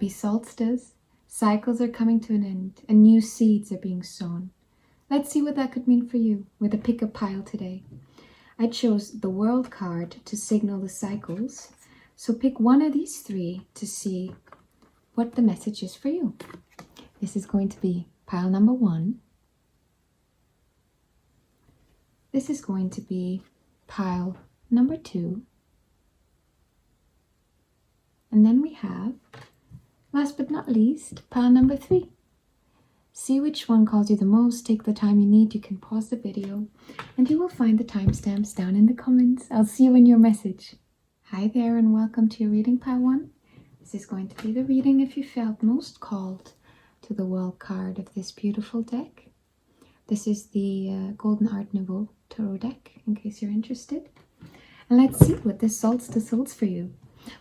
Happy solstice. Cycles are coming to an end and new seeds are being sown. Let's see what that could mean for you with a pick-up pile today. I chose the World card to signal the cycles. So pick one of these three to see what the message is for you. This is going to be pile number 1. This is going to be pile number 2. And then we have, last but not least, pile number 3. See which one calls you the most. Take the time you need. You can pause the video and you will find the timestamps down in the comments. I'll see you in your message. Hi there and welcome to your reading, pile 1. This is going to be the reading if you felt most called to the World card of this beautiful deck. This is the Golden Art Nouveau Tarot deck, in case you're interested. And let's see what this solstice holds for you.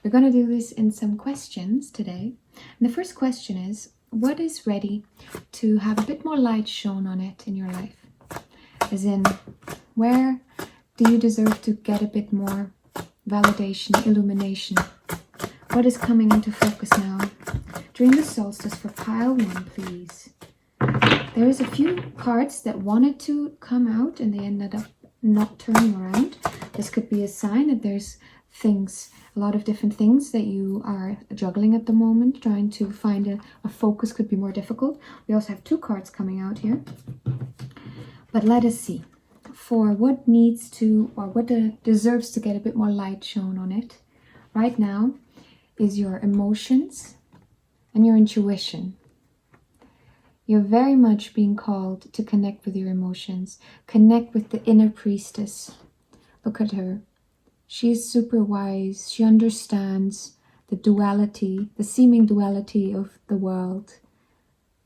We're going to do this in some questions today. And the first question is, what is ready to have a bit more light shown on it in your life? As in, where do you deserve to get a bit more validation, illumination? What is coming into focus now during the solstice for pile 1, please? There is a few cards that wanted to come out and they ended up not turning around. This could be a sign that there's a lot of different things that you are juggling at the moment. Trying to find a focus could be more difficult. We also have 2 cards coming out here. But let us see. For what needs to, or what deserves to get a bit more light shown on it right now is your emotions and your intuition. You're very much being called to connect with your emotions. Connect with the inner priestess. Look at her. She's super wise. She understands the duality, the seeming duality of the world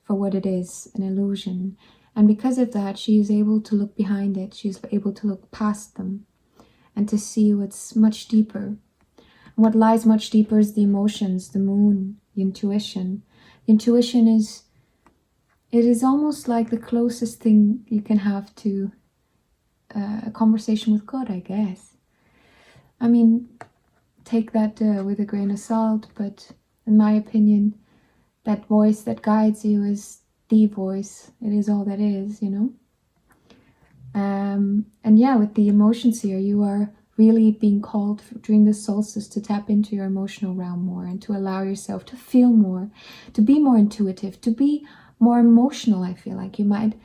for what it is, an illusion. And because of that, she is able to look behind it. She's able to look past them and to see what's much deeper. And what lies much deeper is the emotions, the moon, the intuition. The intuition is, it is almost like the closest thing you can have to a conversation with God, I guess. I mean, take that with a grain of salt, but in my opinion, that voice that guides you is the voice. It is all that is, you know. And yeah, with the emotions here, you are really being called during the solstice to tap into your emotional realm more and to allow yourself to feel more, to be more intuitive, to be more emotional. I feel like you might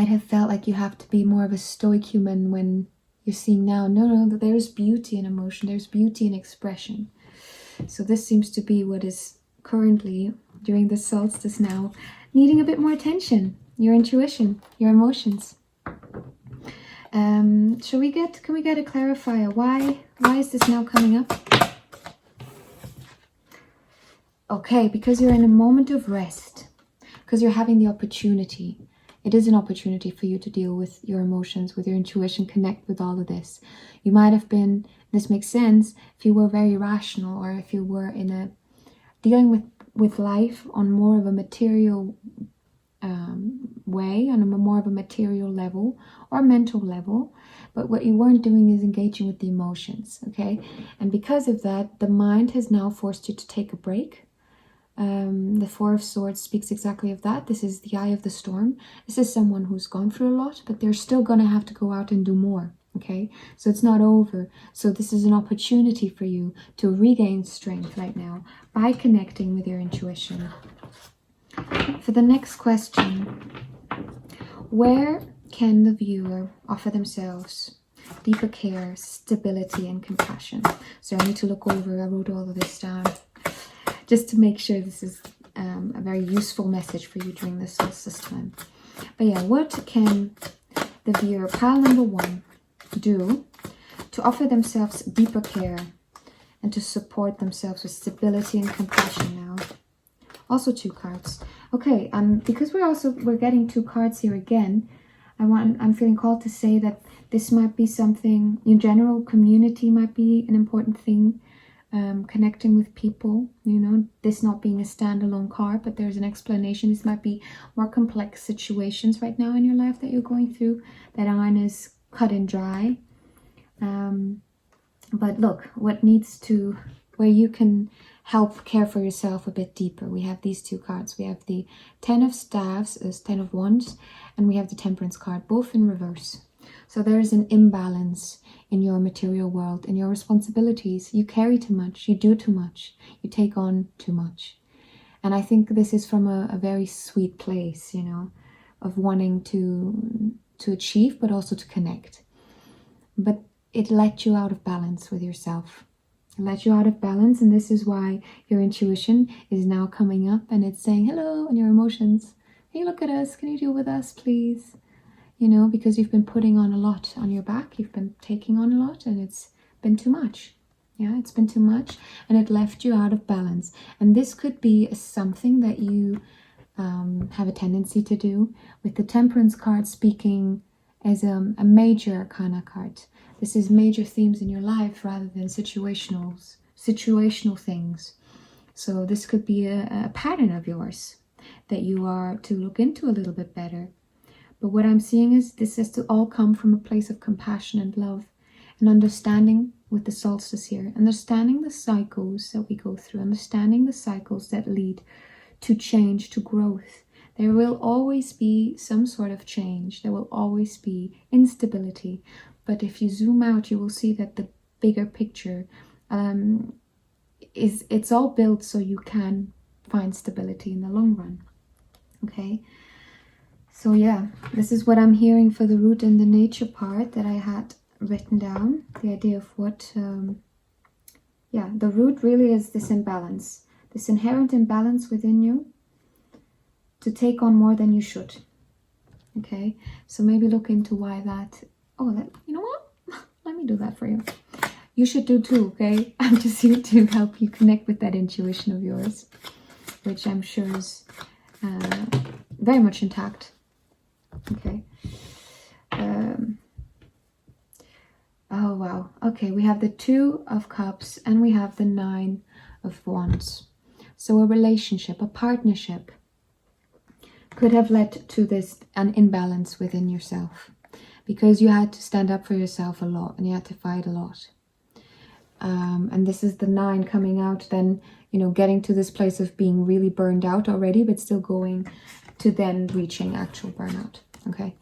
have felt like you have to be more of a stoic human when you're seeing now, no, there's beauty in emotion, there's beauty in expression. So this seems to be what is currently, during the solstice now, needing a bit more attention. Your intuition, your emotions. Can we get a clarifier? Why is this now coming up? Okay, because you're in a moment of rest. Because you're having the opportunity. It is an opportunity for you to deal with your emotions, with your intuition, connect with all of this. You might have been, this makes sense, if you were very rational or if you were dealing with life on more of a material way, on a more of a material level or mental level. But what you weren't doing is engaging with the emotions, okay? And because of that, the mind has now forced you to take a break. The 4 of Swords speaks exactly of that. This is the eye of the storm. This is someone who's gone through a lot, but they're still going to have to go out and do more. Okay, so it's not over. So this is an opportunity for you to regain strength right now by connecting with your intuition. For the next question, where can the viewer offer themselves deeper care, stability, and compassion? So I need to look over. I wrote all of this down, just to make sure this is a very useful message for you during this solstice time. But yeah, what can the viewer, pile number 1, do to offer themselves deeper care and to support themselves with stability and compassion now? Also 2 cards. Okay, because we're getting 2 cards here again, I'm feeling called to say that this might be something in general. Community might be an important thing. Connecting with people, you know, this not being a standalone card, but there's an explanation. This might be more complex situations right now in your life that you're going through that aren't as cut and dry. But look, where you can help care for yourself a bit deeper. We have these two cards. We have the 10 of Staves as 10 of Wands, and we have the Temperance card, both in reverse. So there is an imbalance in your material world, in your responsibilities. You carry too much, you do too much, you take on too much. And I think this is from a very sweet place, you know, of wanting to achieve, but also to connect. But it let you out of balance with yourself. It let you out of balance, and this is why your intuition is now coming up and it's saying hello, and your emotions, hey, look at us, can you deal with us, please? You know, because you've been putting on a lot on your back, you've been taking on a lot, and it's been too much. Yeah, it's been too much, and it left you out of balance. And this could be something that you have a tendency to do, with the Temperance card speaking as a major arcana card. This is major themes in your life rather than situational things. So this could be a pattern of yours that you are to look into a little bit better. But what I'm seeing is this has to all come from a place of compassion and love and understanding with the solstice here. Understanding the cycles that we go through. Understanding the cycles that lead to change, to growth. There will always be some sort of change. There will always be instability. But if you zoom out, you will see that the bigger picture it's all built so you can find stability in the long run. Okay? So yeah, this is what I'm hearing for the root and the nature part that I had written down. The idea of what, the root really is this imbalance, this inherent imbalance within you to take on more than you should. Okay, so maybe look into why that, you know what? Let me do that for you. You should do too, okay? I'm just here to help you connect with that intuition of yours, which I'm sure is very much intact. Okay. Oh wow. Okay, we have the 2 of Cups and we have the 9 of Wands. So a relationship, a partnership could have led to an imbalance within yourself, because you had to stand up for yourself a lot and you had to fight a lot. And this is the 9 coming out, then, you know, getting to this place of being really burned out already, but still going to then reaching actual burnout. Okay,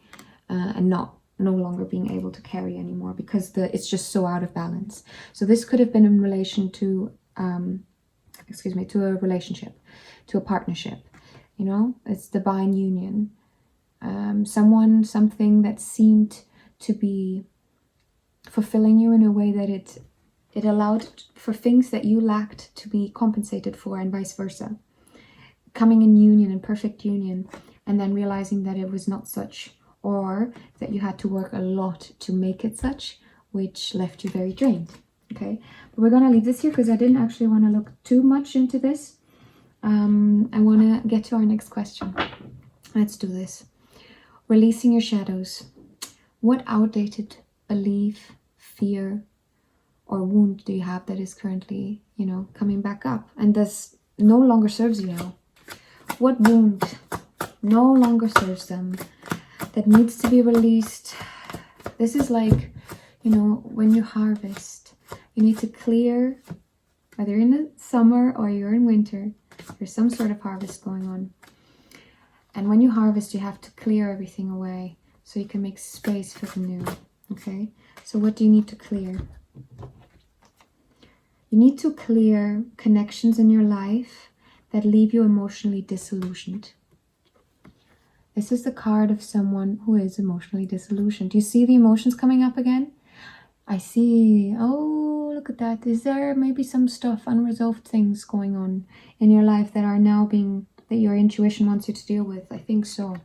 and no longer being able to carry anymore because it's just so out of balance. So this could have been in relation to, to a relationship, to a partnership. You know, it's divine union. Something that seemed to be fulfilling you in a way that it allowed for things that you lacked to be compensated for, and vice versa. Coming in union, in perfect union, and then realizing that it was not such, or that you had to work a lot to make it such, which left you very drained. Okay, but we're gonna leave this here because I didn't actually want to look too much into this. I want to get to our next question. Let's do this. Releasing your shadows. What outdated belief, fear, or wound do you have that is currently, you know, coming back up and this no longer serves you now? What wound no longer serves them that needs to be released? This is like, you know, when you harvest, you need to clear, whether you're in the summer or you're in winter, there's some sort of harvest going on. And when you harvest, you have to clear everything away so you can make space for the new. Okay, so what do you need to clear? You need to clear connections in your life that leave you emotionally disillusioned. This is the card of someone who is emotionally disillusioned. Do you see the emotions coming up again? I see. Oh, look at that. Is there maybe some stuff, unresolved things going on in your life that are now that your intuition wants you to deal with? I think so.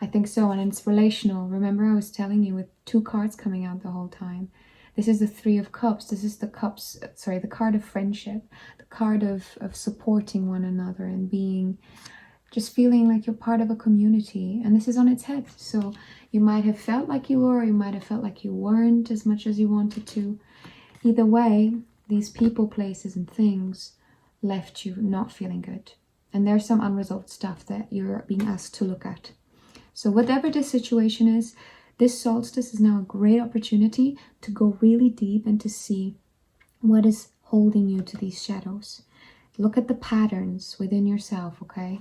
I think so. And it's relational. Remember, I was telling you with 2 cards coming out the whole time. This is the 3 of Cups. This is the card of friendship, the card of supporting one another and being, just feeling like you're part of a community. And this is on its head. So you might have felt like you were, or you might have felt like you weren't as much as you wanted to. Either way, these people, places, and things left you not feeling good. And there's some unresolved stuff that you're being asked to look at. So whatever this situation is, this solstice is now a great opportunity to go really deep and to see what is holding you to these shadows. Look at the patterns within yourself, okay?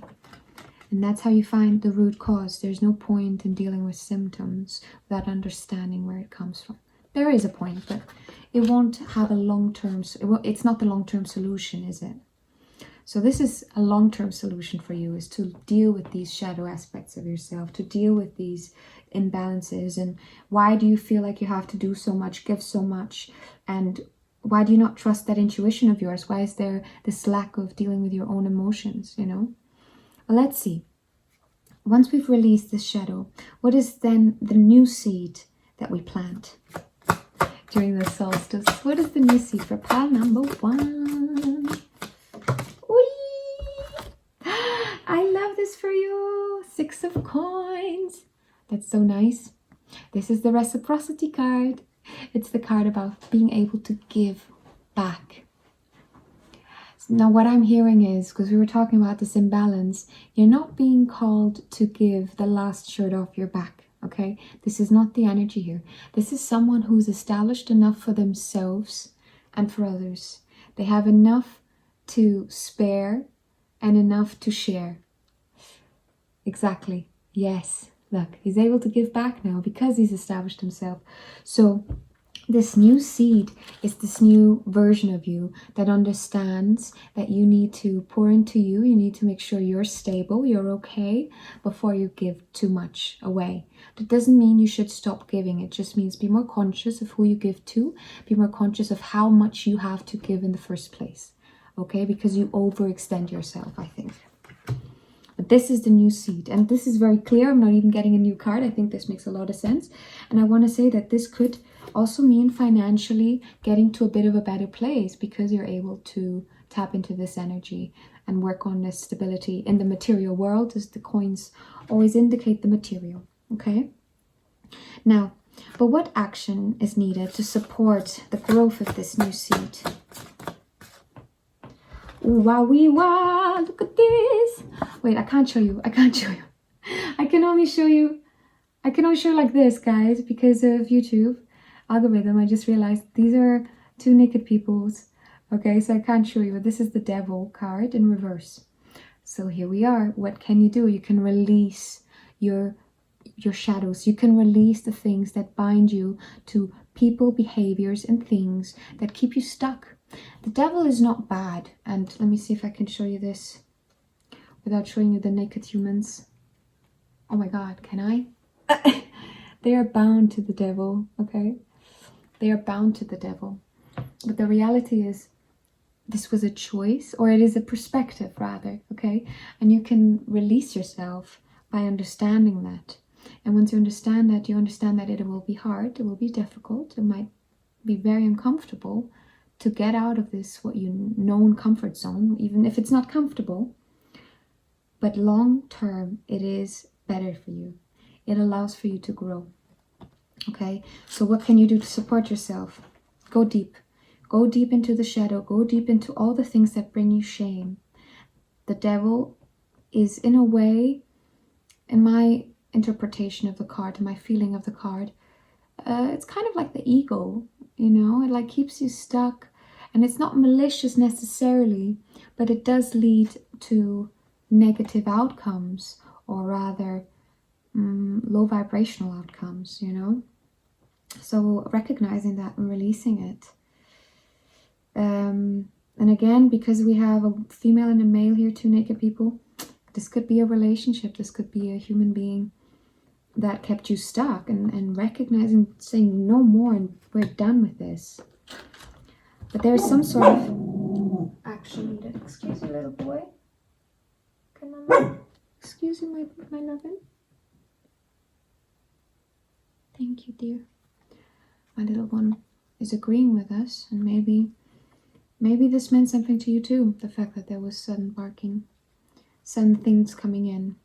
And that's how you find the root cause. There's no point in dealing with symptoms without understanding where it comes from. There is a point, but it won't have a long-term, it's not the long-term solution, is it? So this is a long-term solution for you, is to deal with these shadow aspects of yourself, to deal with these imbalances. And why do you feel like you have to do so much, give so much? And why do you not trust that intuition of yours? Why is there this lack of dealing with your own emotions, you know? Well, let's see. Once we've released this shadow, what is then the new seed that we plant during the solstice? What is the new seed for pile number 1? Whee! I love this for you. 6 of coins. That's so nice. This is the reciprocity card. It's the card about being able to give back. Now what I'm hearing is, because we were talking about this imbalance, you're not being called to give the last shirt off your back, okay? This is not the energy here. This is someone who's established enough for themselves and for others. They have enough to spare and enough to share. Exactly. Yes. Look, he's able to give back now because he's established himself. So this new seed is this new version of you that understands that you need to pour into you. You need to make sure you're stable, you're okay before you give too much away. That doesn't mean you should stop giving. It just means be more conscious of who you give to. Be more conscious of how much you have to give in the first place. Okay, because you overextend yourself, I think. But this is the new seed, and this is very clear. I'm not even getting a new card. I think this makes a lot of sense. And I want to say that this could also mean financially getting to a bit of a better place because you're able to tap into this energy and work on this stability in the material world, as the coins always indicate the material. Okay. Now, but what action is needed to support the growth of this new seed? Wow, wow, look at this. Wait, I can't show you. I can't show you. I can only show you like this, guys, because of YouTube algorithm. I just realized these are 2 naked peoples. Okay, so I can't show you. This is the Devil card in reverse. So here we are. What can you do? You can release your shadows. You can release the things that bind you to people, behaviors, and things that keep you stuck. The Devil is not bad. And let me see if I can show you this without showing you the naked humans. Oh my God, can I? They are bound to the devil, okay? They are bound to the devil. But the reality is, this was a choice, or it is a perspective rather, okay? And you can release yourself by understanding that. And once you understand that it will be hard, it will be difficult, it might be very uncomfortable to get out of this, what you known comfort zone, even if it's not comfortable. But long term, it is better for you. It allows for you to grow. Okay, so what can you do to support yourself? Go deep. Go deep into the shadow. Go deep into all the things that bring you shame. The devil is, in a way, in my interpretation of the card, my feeling of the card, it's kind of like the ego, you know? It like keeps you stuck. And it's not malicious necessarily, but it does lead to negative outcomes, or rather low vibrational outcomes, you know? So recognizing that and releasing it. And again, because we have a female and a male here, 2 naked people, this could be a relationship, this could be a human being that kept you stuck, and recognizing, saying no more, and we're done with this. But there's some sort of action needed. Excuse me, little boy. Come on. Excuse me, my lovin'. Thank you, dear. My little one is agreeing with us, and maybe this meant something to you too. The fact that there was sudden barking, sudden things coming in.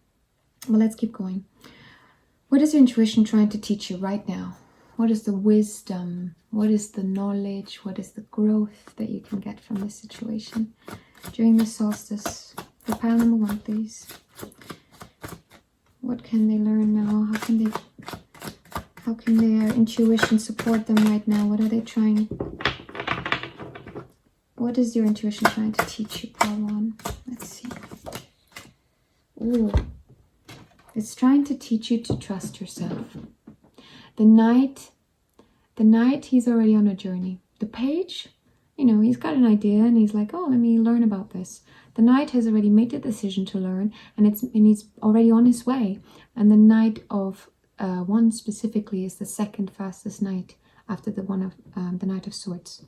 Well, let's keep going. What is your intuition trying to teach you right now? What is the wisdom? What is the knowledge? What is the growth that you can get from this situation during the solstice? For pile number 1, please. What can they learn now? How can their intuition support them right now? What are they trying What is your intuition trying to teach you, Pile 1? Let's see. Ooh. It's trying to teach you to trust yourself. The Knight, he's already on a journey. The Page, you know, he's got an idea and he's like, oh, let me learn about this. The Knight has already made the decision to learn, and he's already on his way. And the Knight of one specifically is the second fastest knight after the one of the Knight of Swords.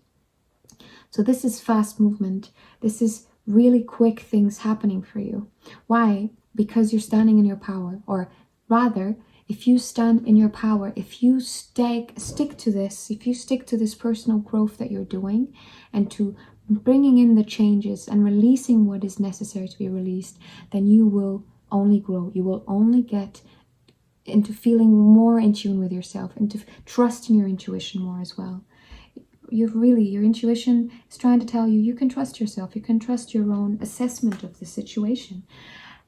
So this is fast movement. This is really quick things happening for you. Why? Because you're standing in your power. Or rather, if you stand in your power, if you stick to this, if you stick to this personal growth that you're doing, and to bringing in the changes and releasing what is necessary to be released, then you will only grow. You will only get into feeling more in tune with yourself, into trusting your intuition more as well. Your intuition is trying to tell you, you can trust yourself, you can trust your own assessment of the situation.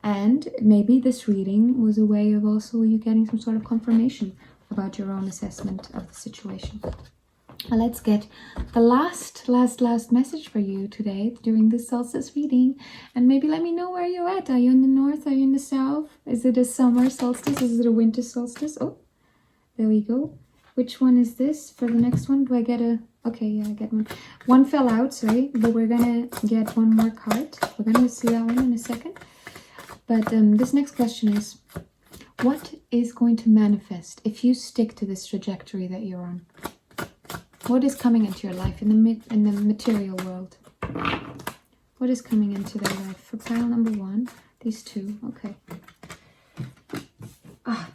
And maybe this reading was a way of also you getting some sort of confirmation about your own assessment of the situation. Well, let's get the last message for you today during this solstice reading. And maybe let me know where you're at. Are you in the north? Are you in the south? Is it a summer solstice? Is it a winter solstice? Oh, there we go. Which one is this for the next one? Do I get a... Okay, yeah, I get one. One fell out, sorry. But we're going to get one more card. We're going to see that one in a second. But this next question is, what is going to manifest if you stick to this trajectory that you're on? What is coming into your life in the material world? What is coming into their life? For pile number 1, these two. Okay. Ah.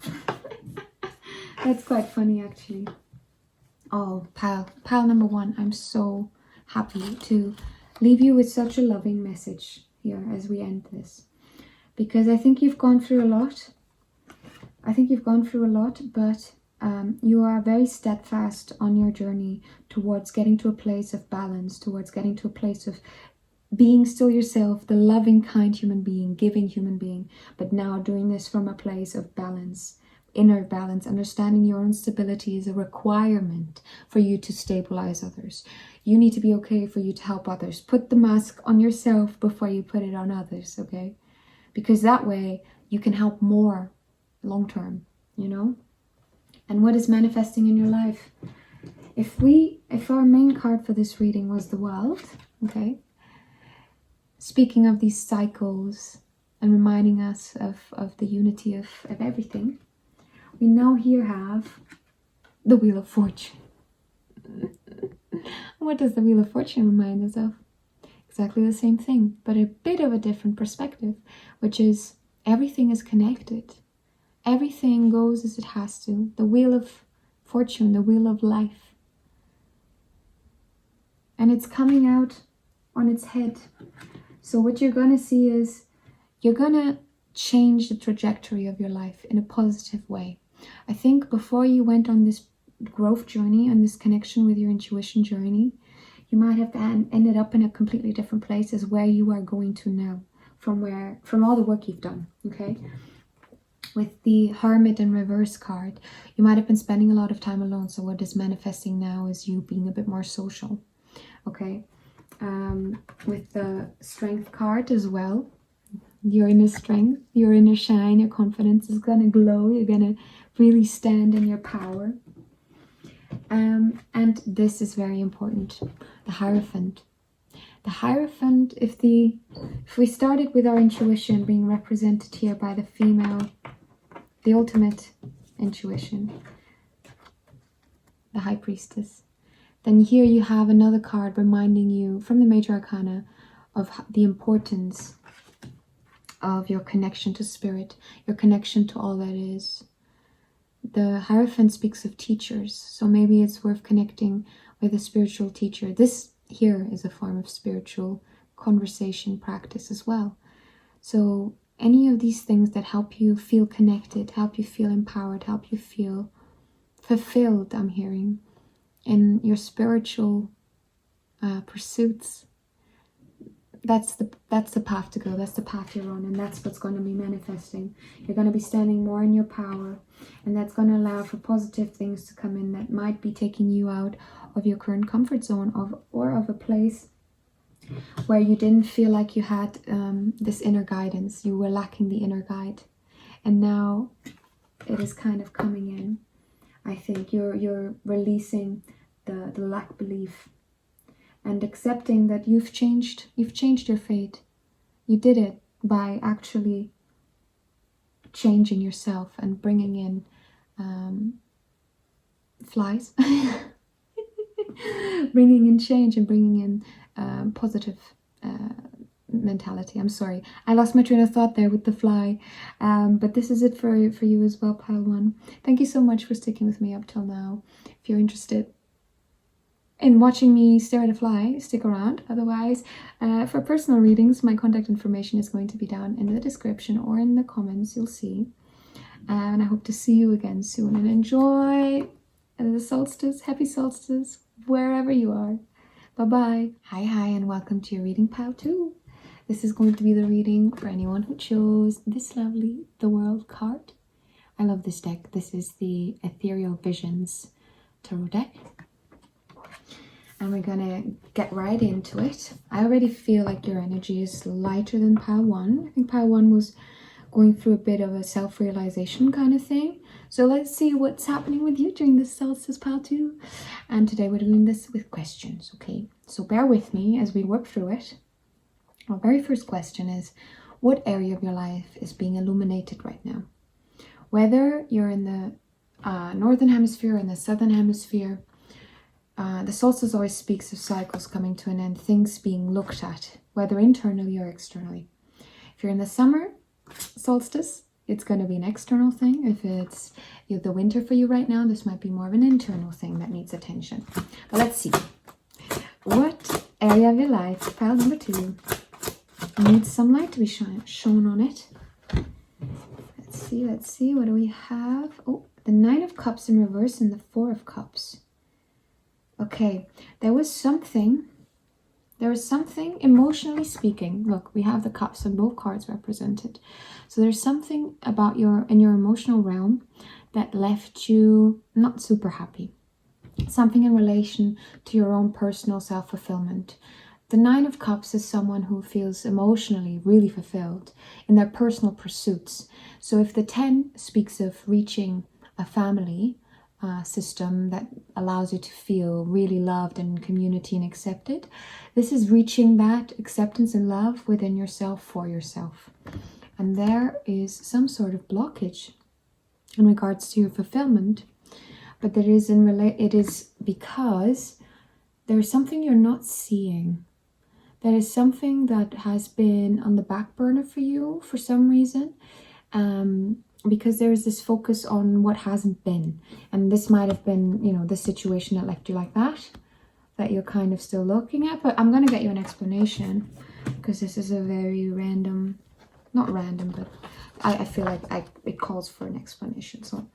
That's quite funny, actually. Oh, pile number 1. I'm so happy to leave you with such a loving message here as we end this. Because I think you've gone through a lot. But you are very steadfast on your journey towards getting to a place of balance, towards getting to a place of being still yourself, the loving, kind human being, giving human being, but now doing this from a place of balance, inner balance, understanding your own stability is a requirement for you to stabilize others. You need to be okay for you to help others. Put the mask on yourself before you put it on others, okay? Because that way you can help more long term, you know? And what is manifesting in your life? If our main card for this reading was the World, okay? Speaking of these cycles and reminding us of the unity of everything, we now here have the Wheel of Fortune. What does the Wheel of Fortune remind us of? Exactly the same thing, but a bit of a different perspective, which is everything is connected. Everything goes as it has to. The Wheel of Fortune, the Wheel of Life. And it's coming out on its head. So what you're going to see is you're going to change the trajectory of your life in a positive way. I think before you went on this growth journey and this connection with your intuition journey, you might have ended up in a completely different place as where you are going to now, from all the work you've done, okay? With the Hermit and Reverse card, you might have been spending a lot of time alone. So what is manifesting now is you being a bit more social, okay? With the Strength card as well, your inner strength, your inner shine, your confidence is going to glow. You're going to really stand in your power. And this is very important, the Hierophant. The Hierophant, if we started with our intuition being represented here by the female, the ultimate intuition, the High Priestess, then here you have another card reminding you from the Major Arcana of the importance of your connection to spirit, your connection to all that is. The Hierophant speaks of teachers, so maybe it's worth connecting with a spiritual teacher. This here is a form of spiritual conversation practice as well. So any of these things that help you feel connected, help you feel empowered, help you feel fulfilled, I'm hearing, in your spiritual pursuits, that's the path to go. That's the path you're on, and that's what's going to be manifesting. You're going to be standing more in your power, and that's going to allow for positive things to come in that might be taking you out of your current comfort zone or of a place where you didn't feel like you had this inner guidance. You were lacking the inner guide. And now it is kind of coming in. I think you're releasing the lack belief and accepting that you've changed your fate. You did it by actually changing yourself and bringing in flies. Bringing in change and bringing in positive mentality. I'm sorry, I lost my train of thought there with the fly, but this is it for you as well, pile one. Thank you so much for sticking with me up till now. If you're interested in watching me stare at a fly, stick around. Otherwise, for personal readings, my contact information is going to be down in the description or in the comments. You'll see, and I hope to see you again soon. And enjoy the solstice. Happy solstice wherever you are. Bye-bye. Hi, and welcome to your reading pile 2. This is going to be the reading for anyone who chose this lovely The World card. I love this deck. This is the Ethereal Visions Tarot deck. And we're gonna get right into it. I already feel like your energy is lighter than pile 1. I think pile 1 was going through a bit of a self-realization kind of thing. So let's see what's happening with you during this solstice, pile 2. And today we're doing this with questions, okay? So bear with me as we work through it. Our very first question is, what area of your life is being illuminated right now? Whether you're in the northern hemisphere or in the southern hemisphere, the solstice always speaks of cycles coming to an end, things being looked at, whether internally or externally. If you're in the summer solstice, it's going to be an external thing. If it's the winter for you right now, this might be more of an internal thing that needs attention. But let's see. What area of your life, pile number 2, needs some light to be shown on it? Let's see. What do we have? Oh, the 9 of Cups in reverse and the 4 of Cups. Okay, there was something emotionally speaking. Look, we have the cups and both cards represented. So there's something about in your emotional realm that left you not super happy. Something in relation to your own personal self-fulfillment. The 9 of Cups is someone who feels emotionally really fulfilled in their personal pursuits. So if the 10 speaks of reaching a family system that allows you to feel really loved and community and accepted, this is reaching that acceptance and love within yourself for yourself. And there is some sort of blockage in regards to your fulfillment, but it is because there's something you're not seeing. There is something that has been on the back burner for you for some reason, because there is this focus on what hasn't been. And this might have been, the situation that left you like that you're kind of still looking at. But I'm going to get you an explanation, because this is a very random, not random, but I feel like it calls for an explanation. So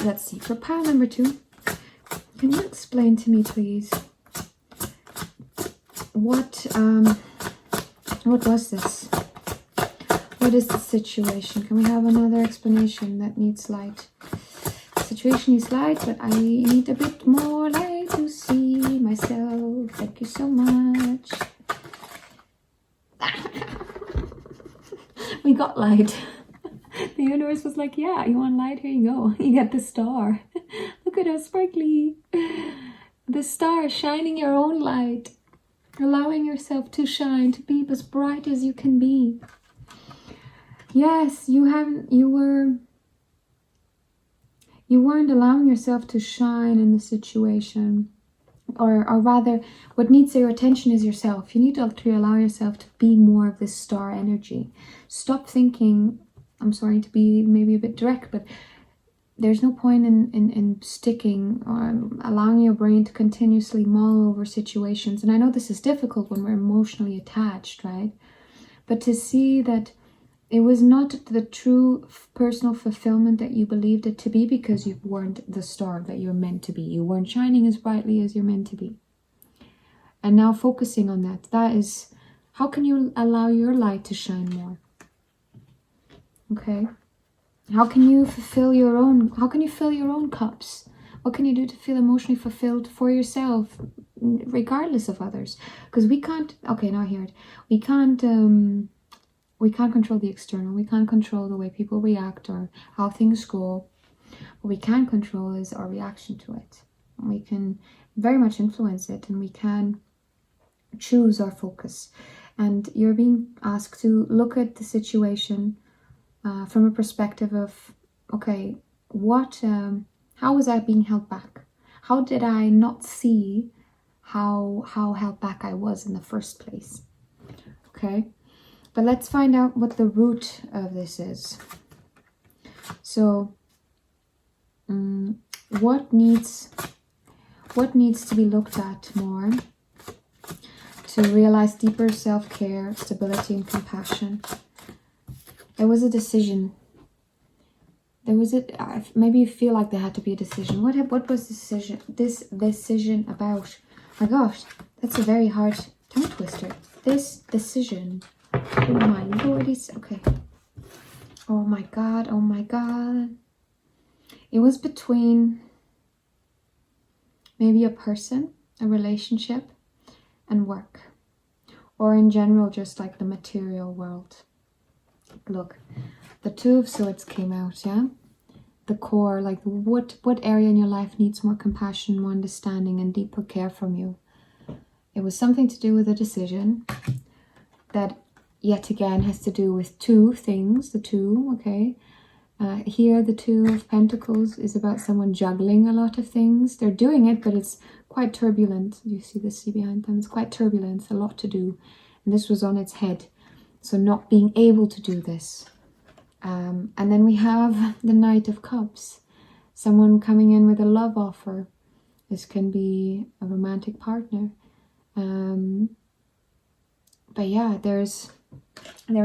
let's see. For pile number 2, can you explain to me, please, what was this? What is the situation? Can we have another explanation that needs light? The situation needs light, but I need a bit more light to see myself. Thank you so much. We got light. The universe was like, yeah, you want light? Here you go. You get the star. Look at us, sparkly. The star, shining your own light. Allowing yourself to shine, to be as bright as you can be. Yes, you weren't allowing yourself to shine in the situation. Or rather, what needs your attention is yourself. You need to allow yourself to be more of this star energy. Stop thinking, I'm sorry to be maybe a bit direct, but there's no point in sticking or allowing your brain to continuously mull over situations. And I know this is difficult when we're emotionally attached, right? But to see that it was not the true personal fulfillment that you believed it to be, because you weren't the star that you're meant to be. You weren't shining as brightly as you're meant to be. And now focusing on that is, how can you allow your light to shine more? Okay. How can you fill your own cups? What can you do to feel emotionally fulfilled for yourself? regardless of others, because we can't. Okay, now I hear it. We can't control the external. We can't control the way people react or how things go. What we can control is our reaction to it. We can very much influence it, and we can choose our focus. And you're being asked to look at the situation from a perspective of, okay, how was I being held back? How did I not see how held back I was in the first place? Okay, but let's find out what the root of this is. So what needs to be looked at more to realize deeper self-care, stability, and compassion? There was a decision. Maybe you feel like there had to be a decision. What was this decision about? My gosh, that's a very hard tongue twister. This decision. Oh my lord, okay. Oh my god, oh my god. It was between maybe a person, a relationship, and work. Or in general, just like the material world. Look, the Two of Swords came out, yeah? The core, like what area in your life needs more compassion, more understanding, and deeper care from you? It was something to do with a decision that, yet again, has to do with two things, the two, okay? Here, the Two of Pentacles is about someone juggling a lot of things. They're doing it, but it's quite turbulent. You see the sea behind them? It's quite turbulent, a lot to do. And this was on its head. So not being able to do this. And then we have the Knight of Cups. Someone coming in with a love offer. This can be a romantic partner. But yeah, there is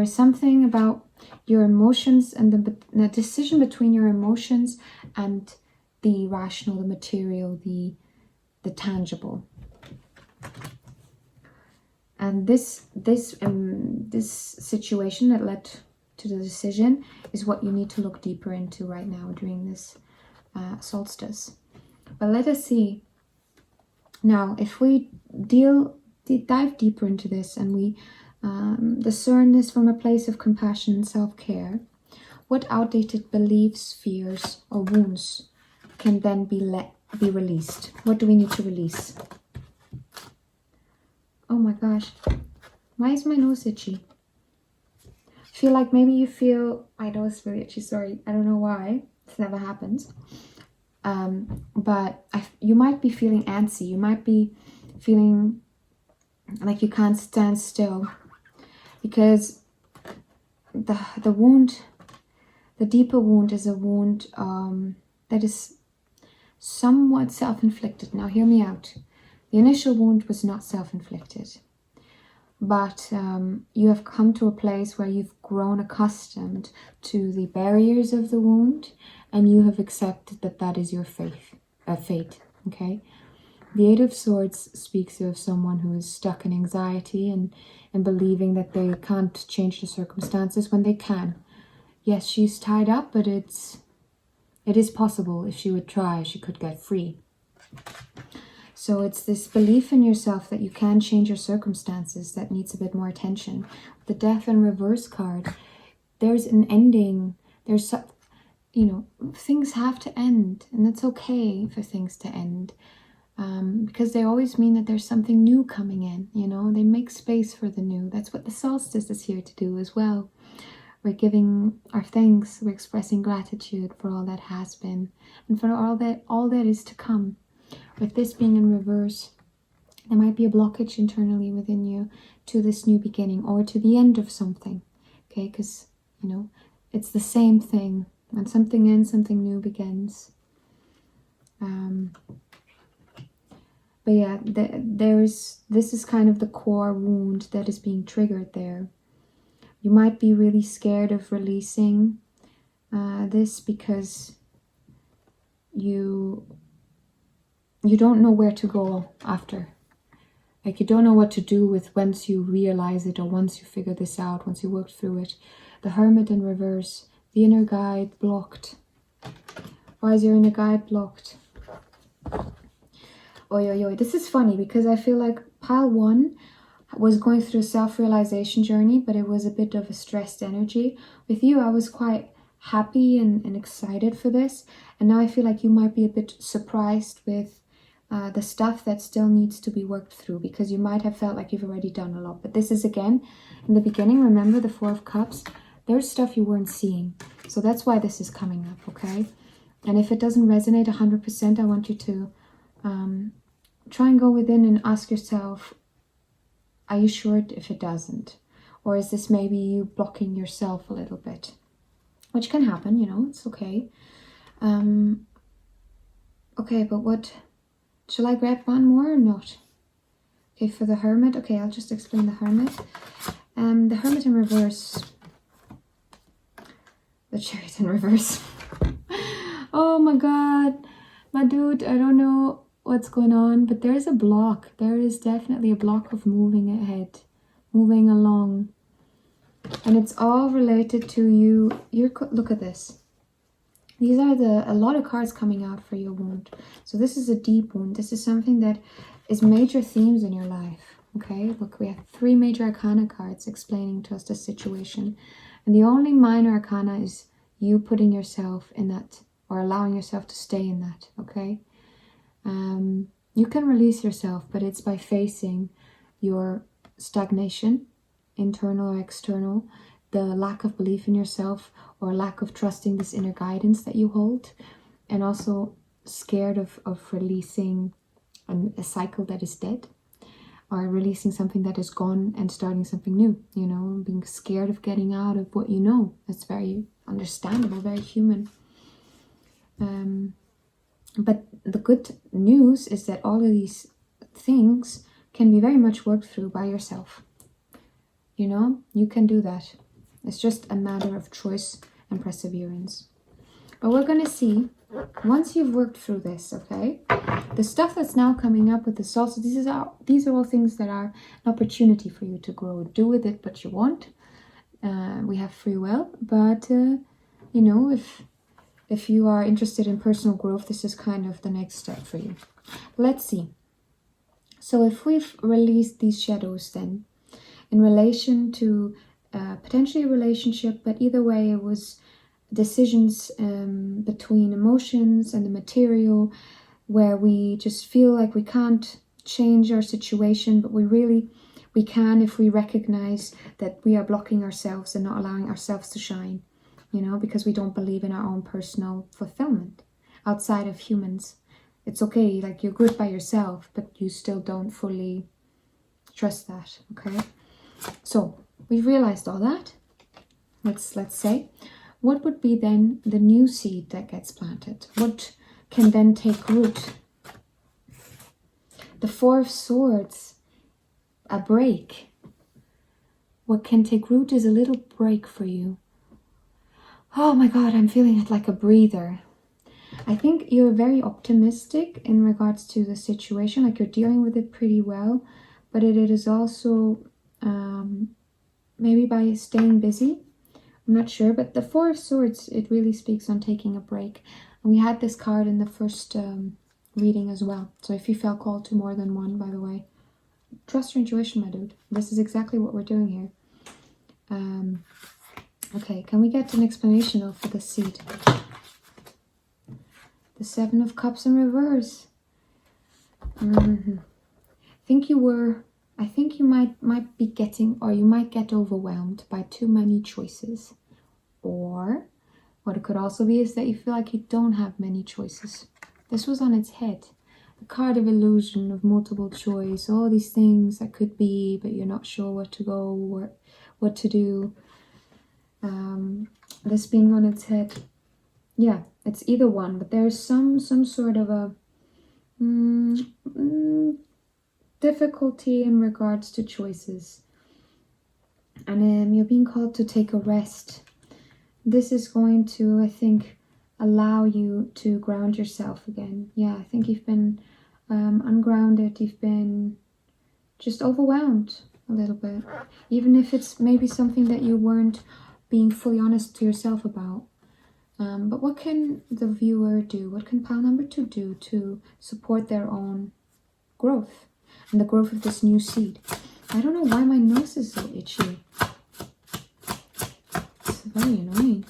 something about your emotions and the decision between your emotions and the rational, the material, the tangible. And this situation that led to the decision is what you need to look deeper into right now during this solstice. But let us see now, if we dive deeper into this and we discern this from a place of compassion and self-care, what outdated beliefs, fears, or wounds can then be released? What do we need to release? Oh my gosh, why is my nose itchy? I feel like maybe you feel, I know it's really itchy, sorry, I don't know why, this never happens. But you might be feeling antsy, you might be feeling like you can't stand still, because the wound, the deeper wound is a wound that is somewhat self-inflicted. Now hear me out. The initial wound was not self-inflicted, but you have come to a place where you've grown accustomed to the barriers of the wound, and you have accepted that that is your fate, okay? The Eight of Swords speaks of someone who is stuck in anxiety and believing that they can't change the circumstances when they can. Yes, she's tied up, but it is possible. If she would try, she could get free. So it's this belief in yourself that you can change your circumstances that needs a bit more attention. The Death in Reverse card, there's an ending. There's things have to end, and it's okay for things to end. Because they always mean that there's something new coming in, they make space for the new. That's what the solstice is here to do as well. We're giving our thanks, we're expressing gratitude for all that has been and for all that is to come. With this being in reverse, there might be a blockage internally within you to this new beginning or to the end of something, okay? Because, it's the same thing. When something ends, something new begins. But yeah, this is kind of the core wound that is being triggered there. You might be really scared of releasing this because you don't know where to go after. Like, you don't know what to do with once you realize it or once you figure this out, once you work through it. The Hermit in reverse, the inner guide blocked. Why is your inner guide blocked? This is funny because I feel like pile 1 was going through a self-realization journey, but it was a bit of a stressed energy. With you, I was quite happy and excited for this. And now I feel like you might be a bit surprised with the stuff that still needs to be worked through, because you might have felt like you've already done a lot. But this is, again, in the beginning, remember the 4 of Cups, there's stuff you weren't seeing. So that's why this is coming up, okay? And if it doesn't resonate 100%, I want you to try and go within and ask yourself, are you sure if it doesn't? Or is this maybe you blocking yourself a little bit? Which can happen, you know, it's okay. Okay, but what... Shall I grab one more or not? Okay, for the Hermit. Okay, I'll just explain the Hermit. The Hermit in reverse. The Chariot in reverse. Oh my god. My dude, I don't know what's going on, but there is a block. There is definitely a block of moving ahead. Moving along. And it's all related to you. Look at this. These are a lot of cards coming out for your wound. So this is a deep wound. This is something that is major themes in your life. Okay, look, we have 3 major arcana cards explaining to us the situation. And the only minor arcana is you putting yourself in that, or allowing yourself to stay in that, okay? You can release yourself, but it's by facing your stagnation, internal or external, the lack of belief in yourself, or lack of trusting this inner guidance that you hold, and also scared of releasing a cycle that is dead, or releasing something that is gone and starting something new, you know, being scared of getting out of what you know. That's very understandable, very human. But the good news is that all of these things can be very much worked through by yourself. You know, you can do that. It's just a matter of choice and perseverance. But we're going to see, once you've worked through this, okay, the stuff that's now coming up with the solstice, these are all things that are an opportunity for you to grow. Do with it what you want. We have free will, but, you know, if you are interested in personal growth, this is kind of the next step for you. Let's see. So if we've released these shadows then, in relation to potentially a relationship, but either way it was decisions between emotions and the material, where we just feel like we can't change our situation, but we can if we recognize that we are blocking ourselves and not allowing ourselves to shine, you know, because we don't believe in our own personal fulfillment outside of humans. It's okay, like you're good by yourself, but you still don't fully trust that, okay? So we've realized all that. Let's say, what would be then the new seed that gets planted? What can then take root? The 4 of Swords, a break. What can take root is a little break for you. Oh my god, I'm feeling it like a breather. I think you're very optimistic in regards to the situation, like you're dealing with it pretty well, but it is also maybe by staying busy. I'm not sure, but the 4 of Swords, it really speaks on taking a break. And we had this card in the first reading as well. So if you felt called to more than one, by the way, trust your intuition, my dude. This is exactly what we're doing here. Okay, can we get an explanation though for the seed? The 7 of Cups in reverse. I think you might be getting, or you might get overwhelmed by too many choices. Or what it could also be is that you feel like you don't have many choices. This was on its head. The card of illusion, of multiple choice, all these things that could be, but you're not sure what to go or what to do. This being on its head. Yeah, it's either one, but there's some sort of a difficulty in regards to choices. And you're being called to take a rest. This is going to, I think, allow you to ground yourself again. Yeah, I think you've been ungrounded. You've been just overwhelmed a little bit. Even if it's maybe something that you weren't being fully honest to yourself about. But what can the viewer do? What can pile number 2 do to support their own growth and the growth of this new seed. I don't know why my nose is so itchy. It's very annoying.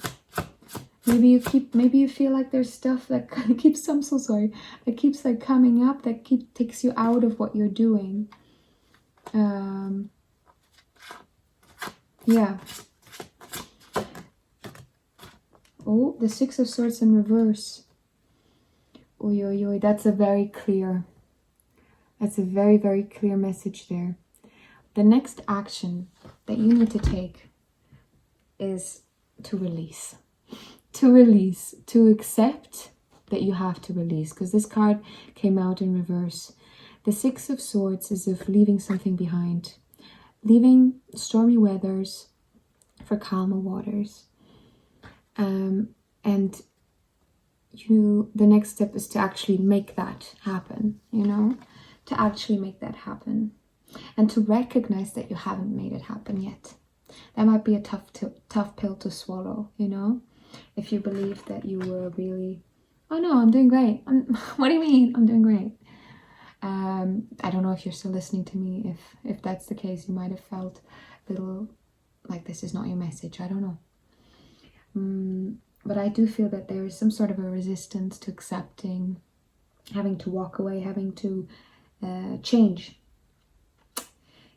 Maybe you feel like there's stuff that keeps, I'm so sorry, that keeps like coming up, that takes you out of what you're doing. Yeah. Oh, the Six of Swords in reverse. Oy, oy, oy, that's a very, very clear message there. The next action that you need to take is to release. To release, to accept that you have to release, because this card came out in reverse. The Six of Swords is of leaving something behind, leaving stormy weathers for calmer waters. And the next step is to actually make that happen, to actually make that happen, and to recognize that you haven't made it happen yet. That might be a tough pill to swallow, if you believe that you were really, oh no, I'm doing great. What do you mean? I'm doing great. I don't know if you're still listening to me. If that's the case, you might have felt a little like this is not your message. I don't know. But I do feel that there is some sort of a resistance to accepting, having to walk away, having to change.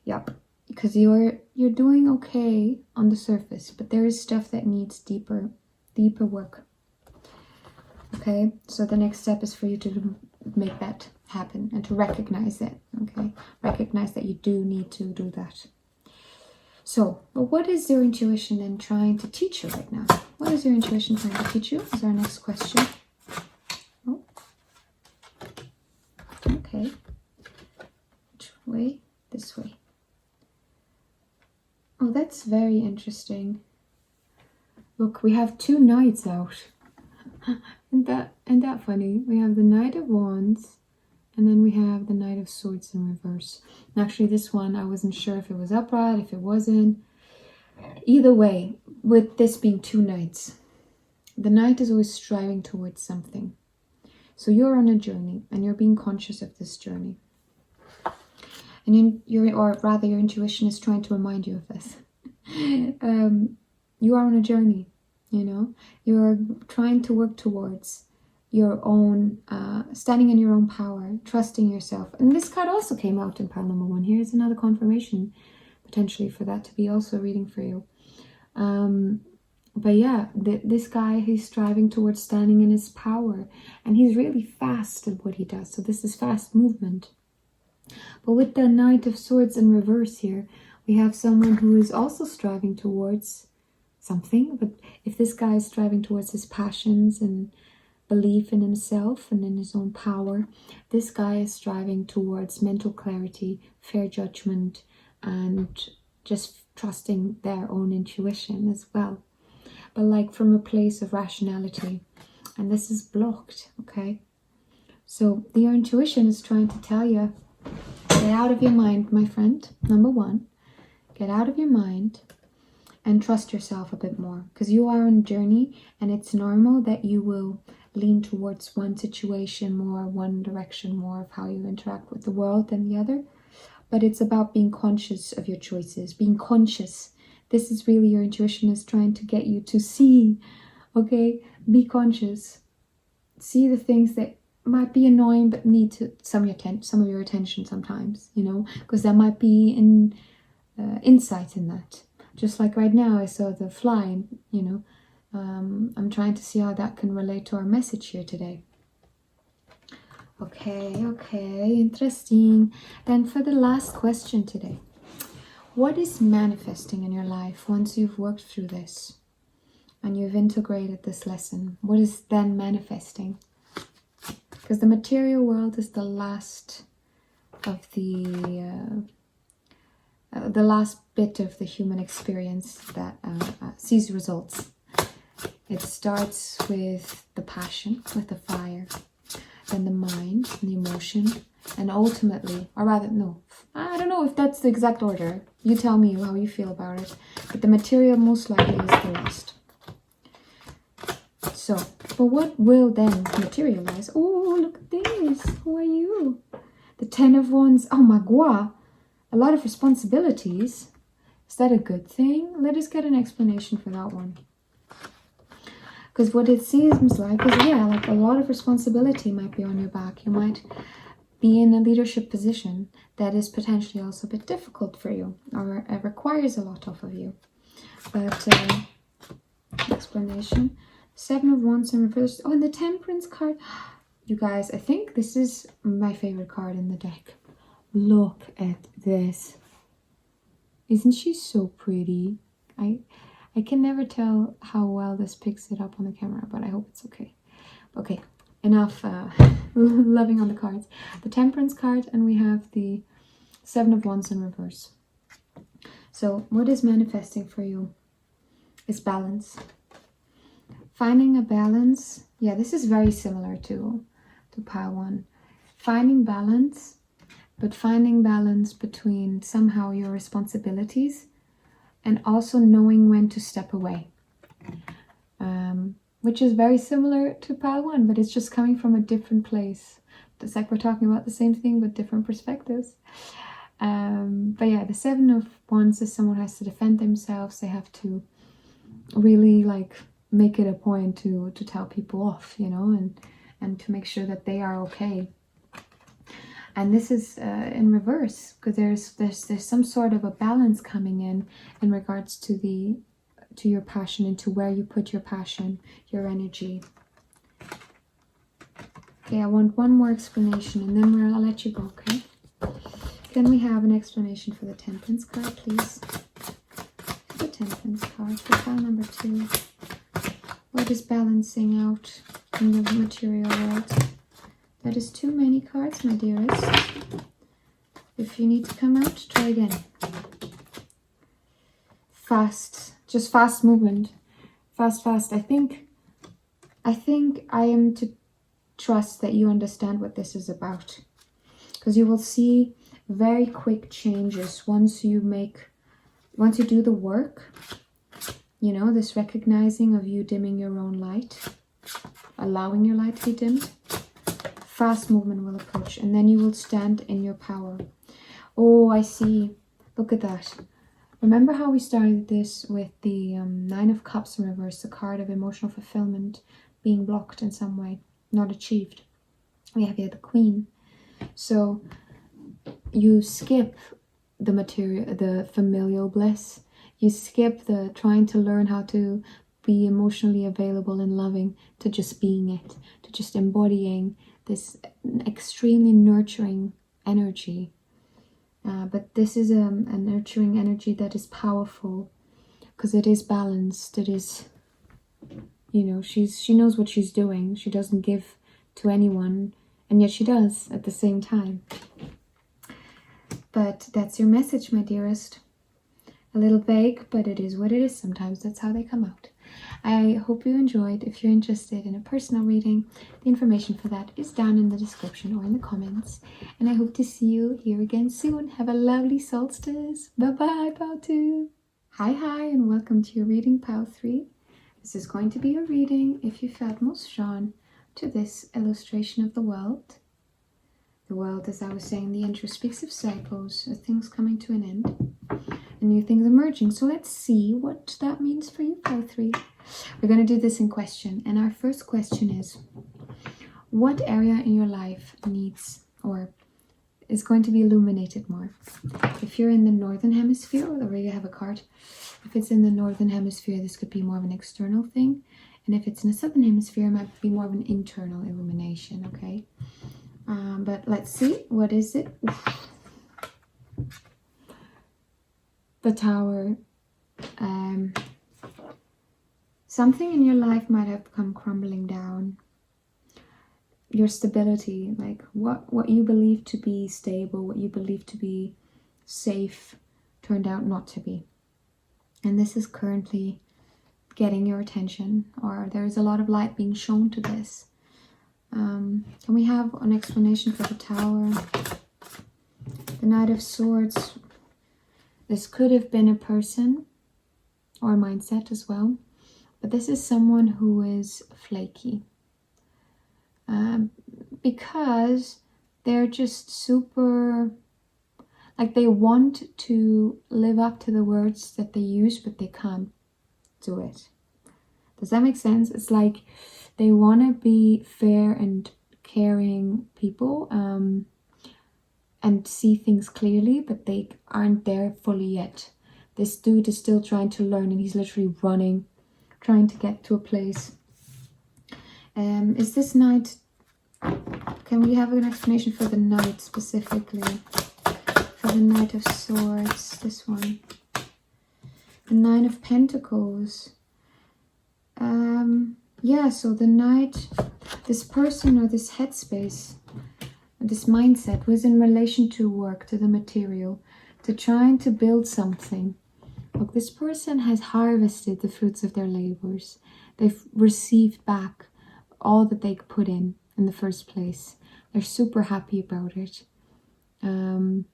Yep. Because you're doing okay on the surface, but there is stuff that needs deeper work. Okay, so the next step is for you to make that happen and to recognize it. Okay, recognize that you do need to do that. So, but what is your intuition then trying to teach you right now? What is your intuition trying to teach you? Is our next question. Oh, okay. Which way? This way. Oh, that's very interesting. Look, we have two knights out. Isn't that funny? We have the Knight of Wands, and then we have the Knight of Swords in reverse. And actually, this one, I wasn't sure if it was upright, if it wasn't. Either way, with this being two knights, the knight is always striving towards something. So you're on a journey, and you're being conscious of this journey. And your intuition is trying to remind you of this. You are on a journey, You're trying to work towards your own, standing in your own power, trusting yourself. And this card also came out in pile number 1. Here's another confirmation, potentially, for that to be also reading for you. But yeah, this guy, he's striving towards standing in his power. And he's really fast at what he does. So this is fast movement. But with the Knight of Swords in reverse here, we have someone who is also striving towards something. But if this guy is striving towards his passions and belief in himself and in his own power, this guy is striving towards mental clarity, fair judgment, and just trusting their own intuition as well. But like from a place of rationality. And this is blocked, okay? So your intuition is trying to tell you, get out of your mind, my friend. Number 1, get out of your mind and trust yourself a bit more, because you are on a journey, and it's normal that you will lean towards one situation more, one direction more of how you interact with the world than the other. But it's about being conscious of your choices, being conscious. This is really your intuition is trying to get you to see, okay? Be conscious. See the things that might be annoying but need to some of your attention sometimes, because there might be insight in that. Just like right now, I saw the fly, I'm trying to see how that can relate to our message here today. Okay, interesting. Then for the last question today, what is manifesting in your life once you've worked through this and you've integrated this lesson? What is then manifesting? Because the material world is the last of the last bit of the human experience that sees results. It starts with the passion, with the fire, then the mind, the emotion, and ultimately, or rather, no, I don't know if that's the exact order. You tell me how you feel about it. But the material most likely is the last. So, but what will then materialize? Oh, look at this. Who are you? The Ten of Wands. Oh my god. A lot of responsibilities. Is that a good thing? Let us get an explanation for that one. Because what it seems like is, yeah, like a lot of responsibility might be on your back. You might be in a leadership position that is potentially also a bit difficult for you, or it requires a lot of you. But explanation. Seven of Wands in reverse. Oh, and the Temperance card. You guys, I think this is my favorite card in the deck. Look at this. Isn't she so pretty? I can never tell how well this picks it up on the camera, but I hope it's okay. Okay, enough loving on the cards. The Temperance card, and we have the Seven of Wands in reverse. So what is manifesting for you is balance. Finding a balance. Yeah, this is very similar to pile one. Finding balance, but finding balance between somehow your responsibilities and also knowing when to step away. Which is very similar to pile one, but it's just coming from a different place. It's like we're talking about the same thing, but different perspectives. But yeah, the Seven of Wands is someone who has to defend themselves. They have to really like make it a point to tell people off, you know, and to make sure that they are okay. And this is in reverse, because there's some sort of a balance coming in regards to your passion and to where you put your passion, your energy. Okay, I want one more explanation, and then I'll let you go. Okay. Then we have an explanation for the Temperance card, please. The Temperance card for pile number 2. What is balancing out in the material world? That is too many cards, my dearest. If you need to come out, try again. Fast. Just fast movement. Fast. I think I am to trust that you understand what this is about. Because you will see very quick changes once you do the work. You know, this recognizing of you dimming your own light. Allowing your light to be dimmed. Fast movement will approach, and then you will stand in your power. Oh, I see. Look at that. Remember how we started this with the Nine of Cups in reverse, the card of emotional fulfillment being blocked in some way, not achieved. We have here the Queen. So you skip the familial bliss. You skip the trying to learn how to be emotionally available and loving, to just being it, to just embodying this extremely nurturing energy. But this is a nurturing energy that is powerful because it is balanced. It is, you know, she knows what she's doing. She doesn't give to anyone, and yet she does at the same time. But that's your message, my dearest. A little vague, but it is what it is. Sometimes that's how they come out. I hope you enjoyed. If you're interested in a personal reading, the information for that is down in the description or in the comments. And I hope to see you here again soon. Have a lovely solstice. Bye-bye, Pile 2. Hi, and welcome to your reading, Pile 3. This is going to be a reading if you felt most drawn to this illustration of the world. The world, as I was saying in the intro, speaks of cycles, of things coming to an end, and new things emerging. So let's see what that means for you, Pile 3. We're going to do this in question, and our first question is, what area in your life needs or is going to be illuminated more? If you're in the northern hemisphere, or you have a card, if it's in the northern hemisphere, this could be more of an external thing, and if it's in the southern hemisphere, it might be more of an internal illumination. Okay, but let's see, what is it? The Tower. Something in your life might have come crumbling down. Your stability, like what you believe to be stable, what you believe to be safe, turned out not to be. And this is currently getting your attention, or there is a lot of light being shown to this. Can we have an explanation for the Tower? The Knight of Swords. This could have been a person or a mindset as well. But this is someone who is flaky. Because they're just super, like they want to live up to the words that they use, but they can't do it. Does that make sense? It's like they want to be fair and caring people, and see things clearly, but they aren't there fully yet. This dude is still trying to learn, and he's literally running, trying to get to a place. Is this knight, can we have an explanation for the knight specifically? For the Knight of Swords, this one. The Nine of Pentacles. Yeah, so the knight, this person or this headspace, this mindset was in relation to work, to the material, to trying to build something. Look, this person has harvested the fruits of their labors. They've received back all that they put in the first place. They're super happy about it. You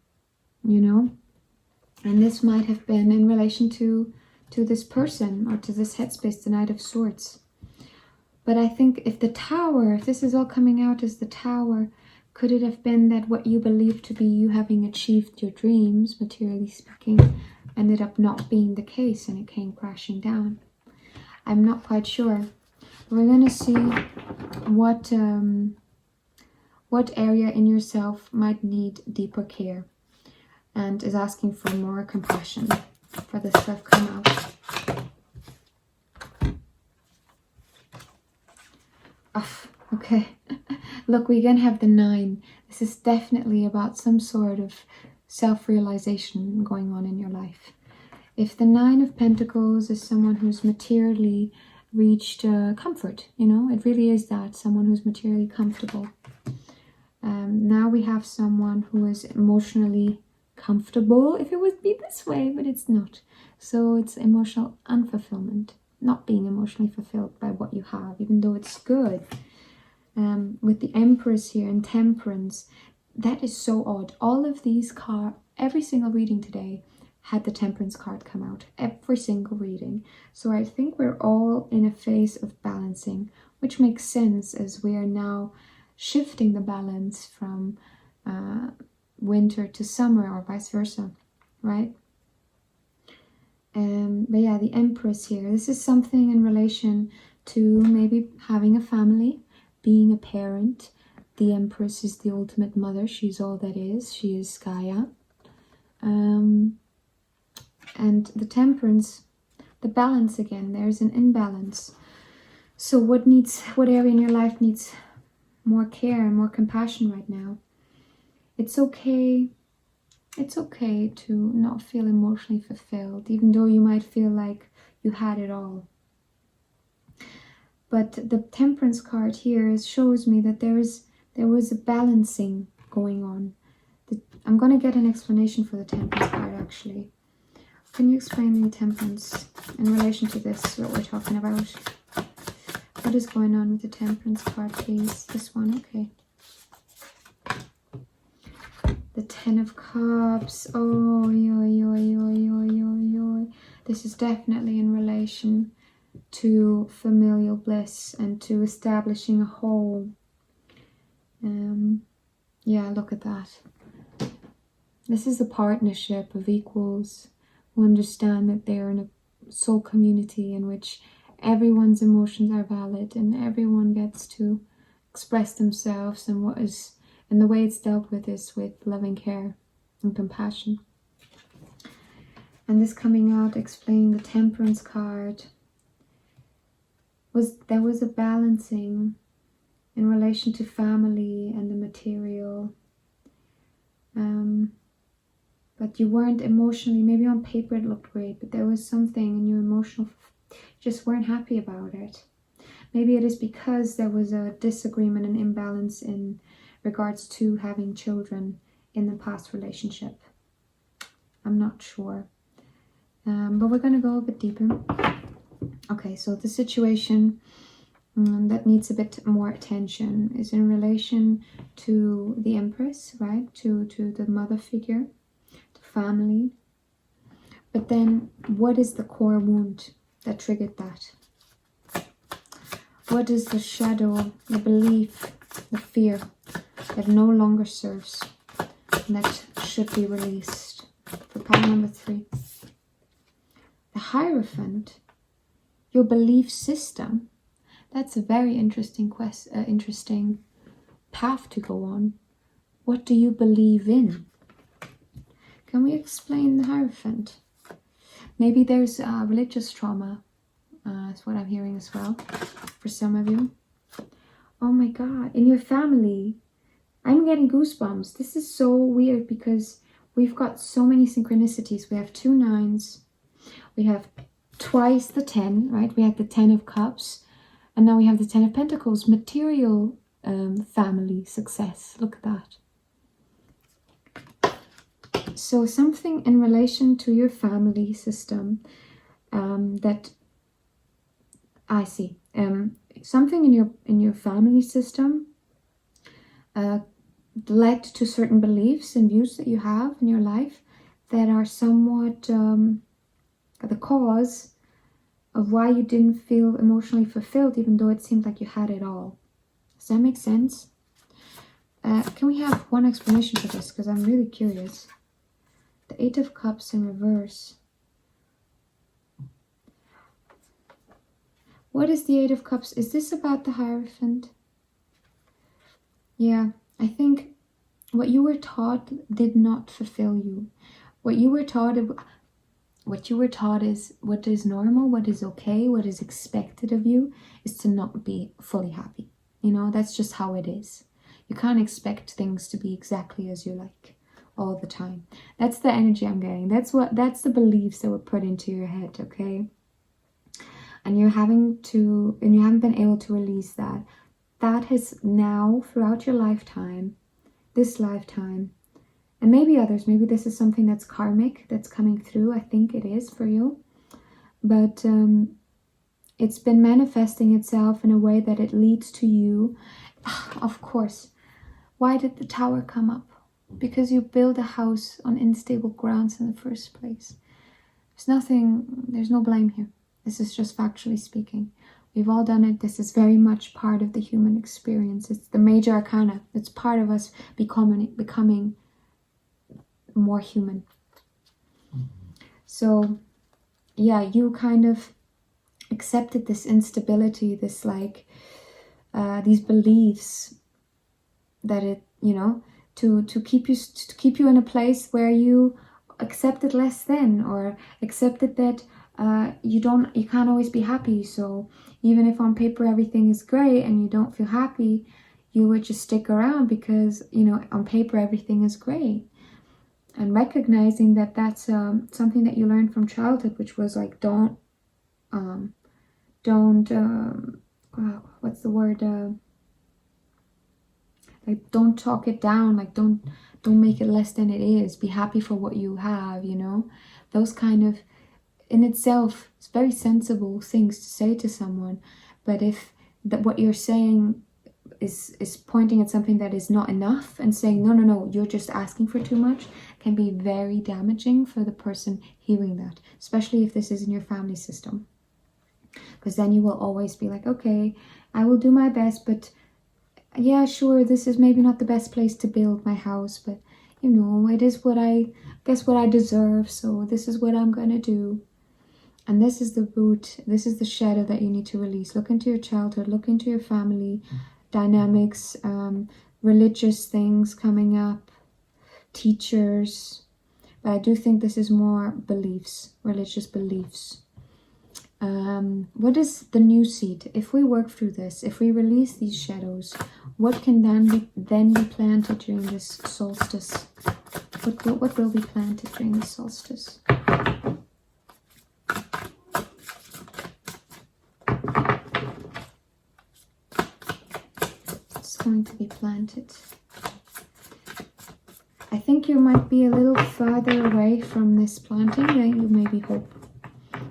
know, and this might have been in relation to this person or to this headspace, the Knight of Swords. But I think if the Tower, if this is all coming out as the Tower, could it have been that what you believe to be you having achieved your dreams, materially speaking, ended up not being the case and it came crashing down? I'm not quite sure. We're going to see what area in yourself might need deeper care and is asking for more compassion for this to have come out. Oh, okay. Look, we again have the 9. This is definitely about some sort of self-realization going on in your life. If the 9 of Pentacles is someone who's materially reached comfort, you know, it really is that, someone who's materially comfortable. Now we have someone who is emotionally comfortable, if it would be this way, but it's not. So it's emotional unfulfillment, not being emotionally fulfilled by what you have, even though it's good. With the Empress here and Temperance, that is so odd. All of these cards, every single reading today had the Temperance card come out, every single reading. So I think we're all in a phase of balancing, which makes sense as we are now shifting the balance from winter to summer or vice versa, right? But yeah, the Empress here, this is something in relation to maybe having a family, being a parent. The Empress is the ultimate mother. She's all that is. She is Gaia. And the Temperance, the balance again, there's an imbalance. So what area in your life needs more care and more compassion right now? It's okay to not feel emotionally fulfilled, even though you might feel like you had it all. But the Temperance card here shows me that there was a balancing going on. I'm going to get an explanation for the Temperance card, actually. Can you explain the Temperance in relation to this, what we're talking about? What is going on with the Temperance card, please? This one, okay. The 10 of Cups. Oh, this is definitely in relation to familial bliss and to establishing a home. Yeah, look at that. This is a partnership of equals who understand that they're in a soul community in which everyone's emotions are valid and everyone gets to express themselves, and the way it's dealt with is with loving care and compassion. And this coming out, explaining the Temperance card, there was a balancing in relation to family and the material. But you weren't emotionally, maybe on paper it looked great, but there was something in your emotional, just weren't happy about it. Maybe it is because there was a disagreement and imbalance in regards to having children in the past relationship. I'm not sure. But we're going to go a bit deeper. Okay, so the situation that needs a bit more attention is in relation to the Empress, right? To the mother figure, the family. But then what is the core wound that triggered that? What is the shadow, the belief, the fear that no longer serves, and that should be released. For pile number 3. The Hierophant, your belief system. That's a very interesting interesting path to go on. What do you believe in? Can we explain the Hierophant? Maybe there's religious trauma. That's what I'm hearing as well for some of you. Oh my God, in your family, I'm getting goosebumps. This is so weird because we've got so many synchronicities. We have 2 9s. We have twice the 10, right? We had the 10 of Cups. And now we have the 10 of Pentacles. Material family success. Look at that. So something in relation to your family system that I see. Something in your family system led to certain beliefs and views that you have in your life that are somewhat the cause of why you didn't feel emotionally fulfilled, even though it seemed like you had it all. Does that make sense? Can we have one explanation for this? Because I'm really curious. The 8 of Cups in reverse. What is the 8 of Cups? Is this about the Hierophant? Yeah, I think what you were taught did not fulfill you. What you were taught is what is normal, what is okay, what is expected of you is to not be fully happy. You know, that's just how it is. You can't expect things to be exactly as you like all the time. That's the energy I'm getting. That's the beliefs that were put into your head, okay? And you haven't been able to release that. That has now, throughout your lifetime, this lifetime, and maybe others, maybe this is something that's karmic, that's coming through. I think it is for you. But it's been manifesting itself in a way that it leads to you. Of course. Why did the Tower come up? Because you build a house on unstable grounds in the first place. There's no blame here. This is just factually speaking. We've all done it. This is very much part of the human experience. It's the major arcana. It's part of us becoming more human. So, yeah, you kind of accepted this instability, this these beliefs that it, to keep you in a place where you accepted less than, or accepted that you can't always be happy. So even if on paper everything is great and you don't feel happy, you would just stick around because on paper everything is great. And recognizing that that's something that you learned from childhood, which was like what's the word, like don't talk it down, like don't make it less than it is, be happy for what you have, those kind of, in itself, it's very sensible things to say to someone. But if what you're saying is pointing at something that is not enough and saying no, you're just asking for too much, can be very damaging for the person hearing that, especially if this is in your family system. Because then you will always be like, okay, I will do my best, but yeah, sure, this is maybe not the best place to build my house, but it is what I deserve, so this is what I'm gonna do. And this is the root, this is the shadow that you need to release. Look into your childhood, look into your family dynamics, religious things coming up, teachers. But I do think this is more beliefs, religious beliefs. What is the new seed? If we work through this, if we release these shadows, what can then be planted during this solstice? What will be planted during the solstice? It's going to be planted. I think you might be a little further away from this planting than you maybe hope.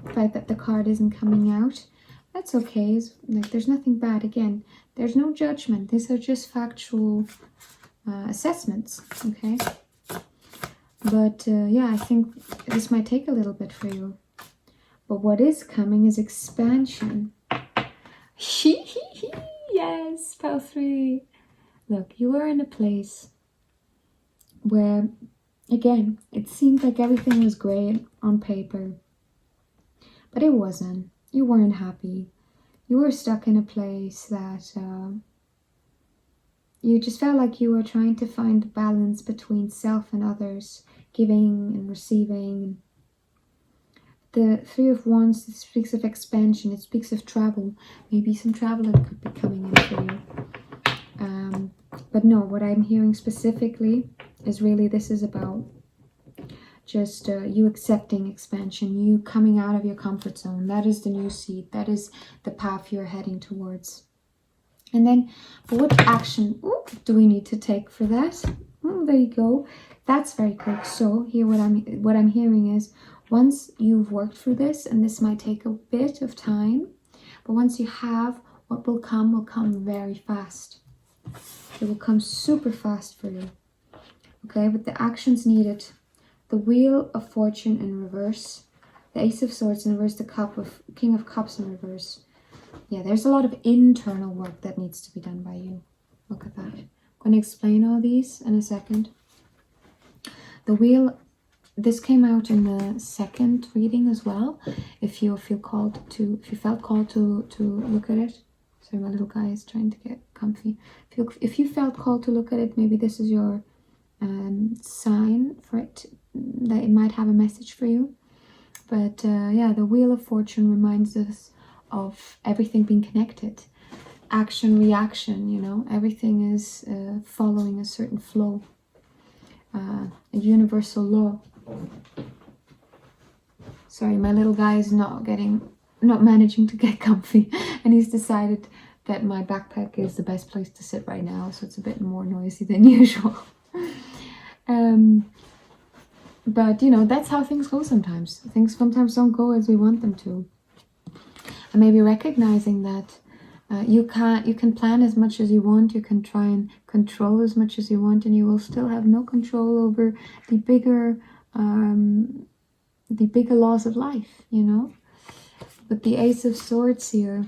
The fact that the card isn't coming out, that's okay. There's nothing bad. Again, there's no judgment. These are just factual assessments, okay? But yeah, I think this might take a little bit for you. But what is coming is expansion. Yes, pile 3. Look, you were in a place where, again, it seemed like everything was great on paper, but it wasn't. You weren't happy. You were stuck in a place that you just felt like you were trying to find a balance between self and others, giving and receiving. The Three of Wands, it speaks of expansion, it speaks of travel. Maybe some travel that could be coming in for you. But no, what I'm hearing specifically is really this is about just you accepting expansion, you coming out of your comfort zone. That is the new seed. That is the path you're heading towards. And then, what action do we need to take for that? There you go. That's very quick. So here, what I'm hearing is, once you've worked through this, and this might take a bit of time, but once you have, what will come very fast. It will come super fast for you. Okay, but the actions needed: the Wheel of Fortune in reverse, the Ace of Swords in reverse, the King of Cups in reverse. Yeah, there's a lot of internal work that needs to be done by you. Look at that. I'm going to explain all these in a second. The Wheel, this came out in the second reading as well. If you felt called to look at it. Sorry, my little guy is trying to get comfy. If you felt called to look at it, maybe this is your sign for it, that it might have a message for you. But yeah, the Wheel of Fortune reminds us of everything being connected. Action, reaction, you know, everything is following a certain flow. A universal law. Sorry, my little guy is not managing to get comfy, and he's decided that my backpack is the best place to sit right now, so it's a bit more noisy than usual. But you know, that's how things go sometimes. Things sometimes don't go as we want them to. And maybe recognizing that you can plan as much as you want, you can try and control as much as you want, and you will still have no control over the bigger laws of life, you know. But the Ace of Swords here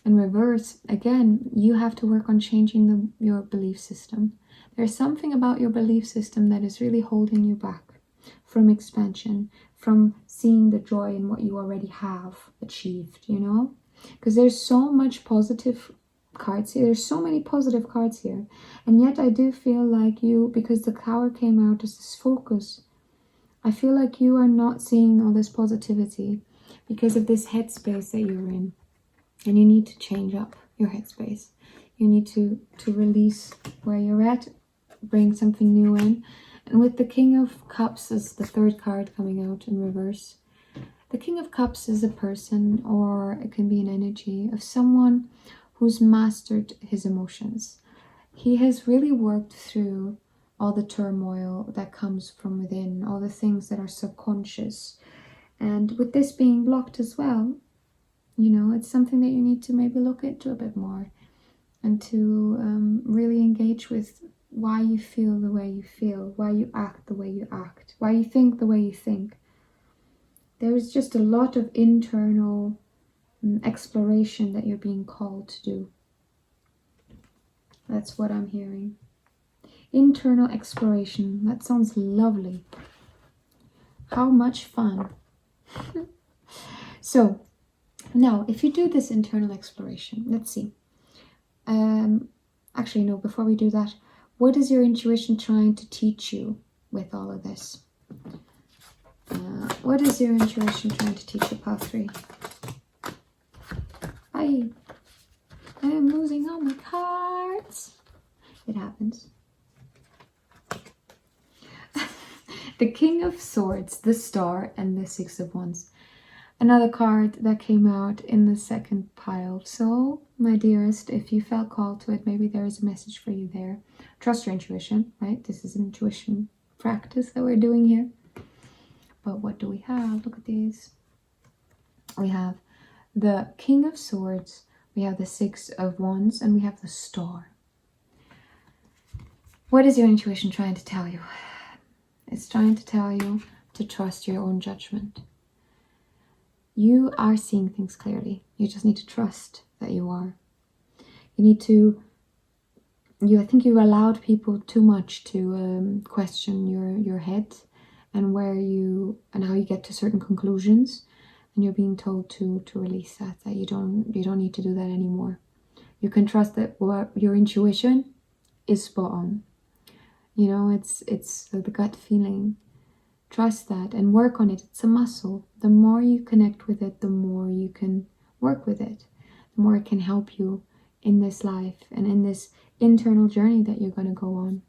in reverse, again, you have to work on changing your belief system. There's something about your belief system that is really holding you back from expansion, from seeing the joy in what you already have achieved, you know. Because there's so much positive cards here. There's so many positive cards here. And yet I do feel like you, because the Tower came out as this focus, I feel like you are not seeing all this positivity because of this headspace that you're in. And you need to change up your headspace. You need to release where you're at, bring something new in. And with the King of Cups as the third card coming out in reverse, the King of Cups is a person, or it can be an energy of someone who's mastered his emotions. He has really worked through all the turmoil that comes from within, all the things that are subconscious. And with this being blocked as well, you know, it's something that you need to maybe look into a bit more, and to really engage with why you feel the way you feel, why you act the way you act, why you think the way you think. There's just a lot of internal exploration that you're being called to do. That's what I'm hearing. Internal exploration. That sounds lovely. How much fun. So, now, if you do this internal exploration, let's see. Actually, no, before we do that, what is your intuition trying to teach you with all of this? What is your intuition trying to teach you, Path 3? I am losing all my cards. It happens. The King of Swords, the Star, and the Six of Wands. Another card that came out in the second pile. So, my dearest, if you felt called to it, maybe there is a message for you there. Trust your intuition, right? This is an intuition practice that we're doing here. But what do we have? Look at these. We have the King of Swords, we have the Six of Wands, and we have the Star. What is your intuition trying to tell you? It's trying to tell you to trust your own judgment. You are seeing things clearly. You just need to trust that you are. You need to I think you've allowed people too much to question your head and how you get to certain conclusions, and you're being told to release that you don't need to do that anymore. You can trust that what your intuition is spot on. It's the gut feeling. Trust that and work on it. It's a muscle. The more you connect with it, the more you can work with it, the more it can help you in this life and in this internal journey that you're going to go on.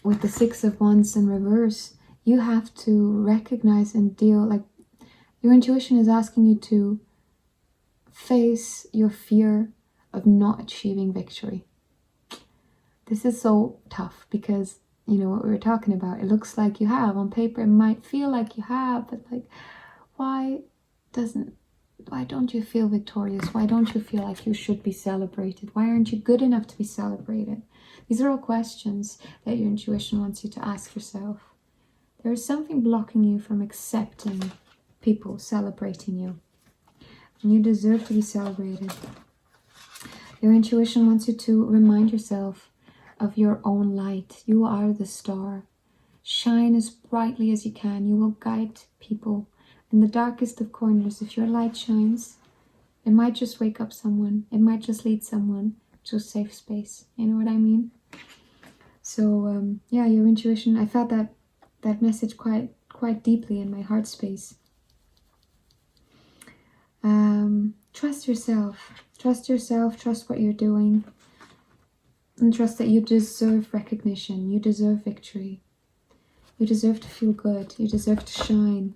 With the Six of Wands in reverse, you have to recognize and deal, like your intuition is asking you to face your fear of not achieving victory. This is so tough because, what we were talking about, it looks like you have. On paper, it might feel like you have, but like, why don't you feel victorious? Why don't you feel like you should be celebrated? Why aren't you good enough to be celebrated? These are all questions that your intuition wants you to ask yourself. There is something blocking you from accepting people celebrating you. And you deserve to be celebrated. Your intuition wants you to remind yourself of your own light. You are the star. Shine as brightly as you can. You will guide people in the darkest of corners. If your light shines, it might just wake up someone. It might just lead someone to a safe space. You know what I mean? So yeah, your intuition, I felt that message quite deeply in my heart space. Trust yourself. Trust yourself. Trust what you're doing. And trust that you deserve recognition. You deserve victory. You deserve to feel good. You deserve to shine.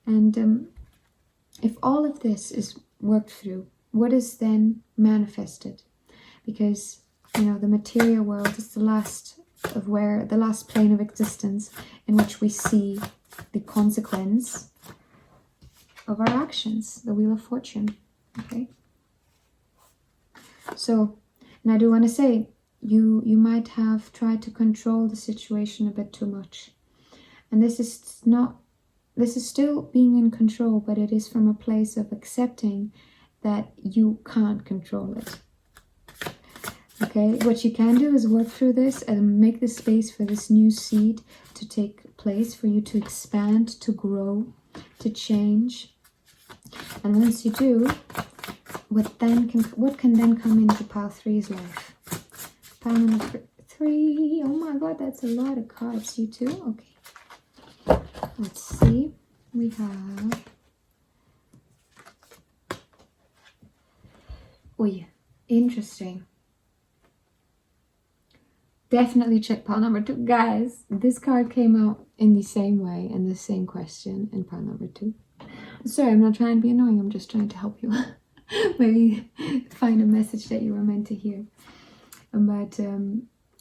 And if all of this is worked through, what is then manifested? Because, the material world is the last plane of existence in which we see the consequence of our actions, the Wheel of Fortune. Okay? So, and I do want to say, you might have tried to control the situation a bit too much. And this is still being in control, but it is from a place of accepting that you can't control it. Okay, what you can do is work through this and make the space for this new seed to take place, for you to expand, to grow, to change. And once you do, what can then come into pile 3's life? Pile number 3. Oh my god, that's a lot of cards. You too? Okay. Let's see. We have... Oh yeah, interesting. Definitely check pile number 2. Guys, this card came out in the same way and the same question in pile number 2. Sorry, I'm not trying to be annoying. I'm just trying to help you. Maybe find a message that you were meant to hear. But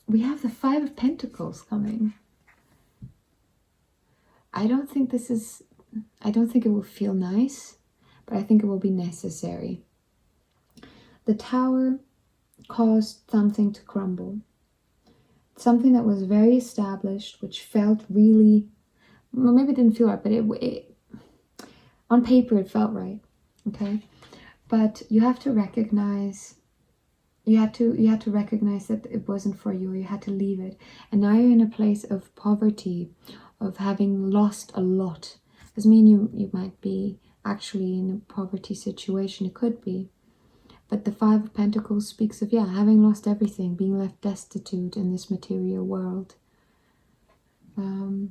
we have the 5 of Pentacles coming. I don't think it will feel nice, but I think it will be necessary. The Tower caused something to crumble. Something that was very established, which felt really, well, maybe it didn't feel right, but it on paper it felt right. Okay, but you have to recognize. You had to recognize that it wasn't for you. You had to leave it, and now you're in a place of poverty, of having lost a lot. Doesn't mean you might be actually in a poverty situation. It could be. But the 5 of Pentacles speaks of, having lost everything, being left destitute in this material world. Do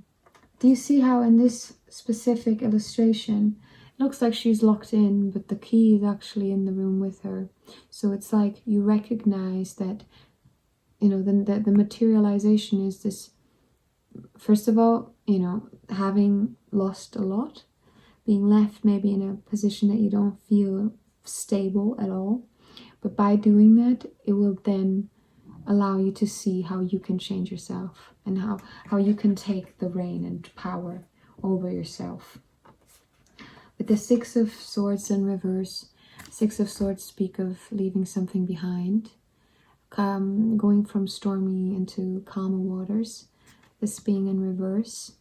you see how in this specific illustration, it looks like she's locked in, but the key is actually in the room with her. So it's like you recognize that, the materialization is this, first of all, having lost a lot, being left maybe in a position that you don't feel stable at all, but by doing that, it will then allow you to see how you can change yourself and how you can take the reign and power over yourself. With the 6 of Swords in reverse, 6 of Swords speak of leaving something behind, going from stormy into calmer waters. This being in reverse,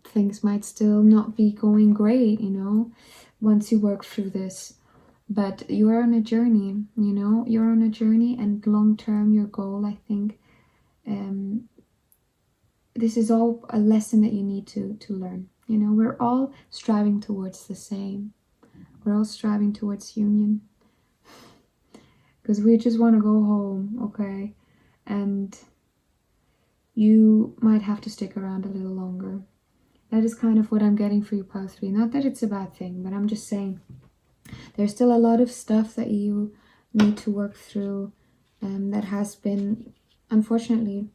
things might still not be going great, once you work through this. But you're on a journey, you know, you're on a journey, and long term, your goal, I think, this is all a lesson that you need to learn. You know, we're all striving towards the same. We're all striving towards union. Because we just want to go home, okay? And you might have to stick around a little longer. That is kind of what I'm getting for you, pile 3. Not that it's a bad thing, but I'm just saying there's still a lot of stuff that you need to work through that has been, unfortunately,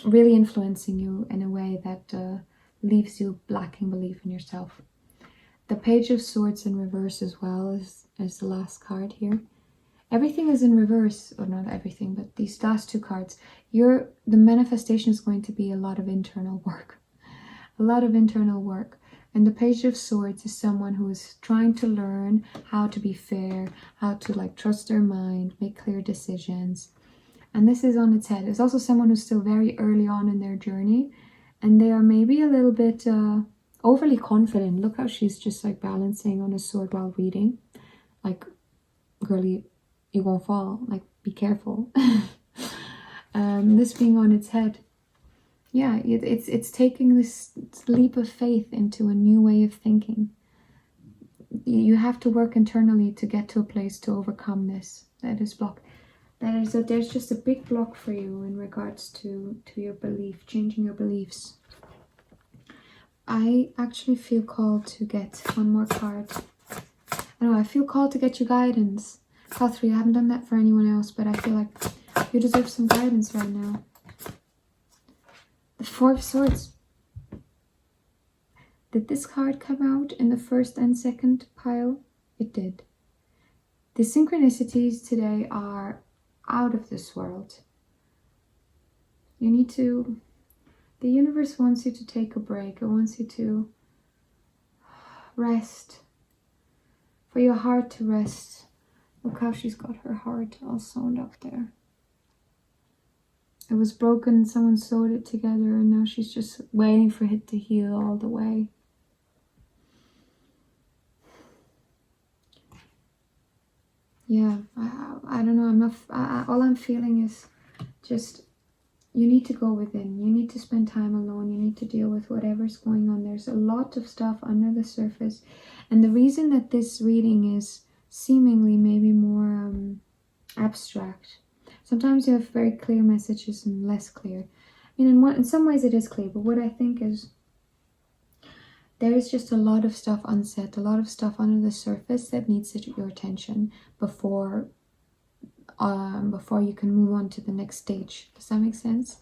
really influencing you in a way that leaves you lacking belief in yourself. The Page of Swords in reverse as well is the last card here. Everything is in reverse, or not everything, but these last 2 cards. The manifestation is going to be a lot of internal work. A lot of internal work. And the Page of Swords is someone who is trying to learn how to be fair, how to like trust their mind, make clear decisions. And this is on its head. It's also someone who's still very early on in their journey, and they are maybe a little bit overly confident. Look how she's just like balancing on a sword while reading. Like, girlie, you won't fall. Like, be careful. This being on its head. Yeah, it's taking this leap of faith into a new way of thinking. You have to work internally to get to a place to overcome this. That is blocked. There's just a big block for you in regards to your belief, changing your beliefs. I actually feel called to get one more card. I feel called to get you guidance. Pile 3, I haven't done that for anyone else, but I feel like you deserve some guidance right now. The 4 of Swords. Did this card come out in the first and second pile? It did. The synchronicities today are out of this world. You need to... The universe wants you to take a break. It wants you to rest. For your heart to rest. Look how she's got her heart all sewn up there. It was broken, someone sewed it together, and now she's just waiting for it to heal all the way. Yeah, I don't know, I'm not, all I'm feeling is just, you need to go within, you need to spend time alone, you need to deal with whatever's going on. There's a lot of stuff under the surface, and the reason that this reading is seemingly maybe more abstract. Sometimes you have very clear messages and less clear. I mean, in some ways it is clear, but what I think is there is just a lot of stuff unsaid, a lot of stuff under the surface that needs your attention before you can move on to the next stage. Does that make sense?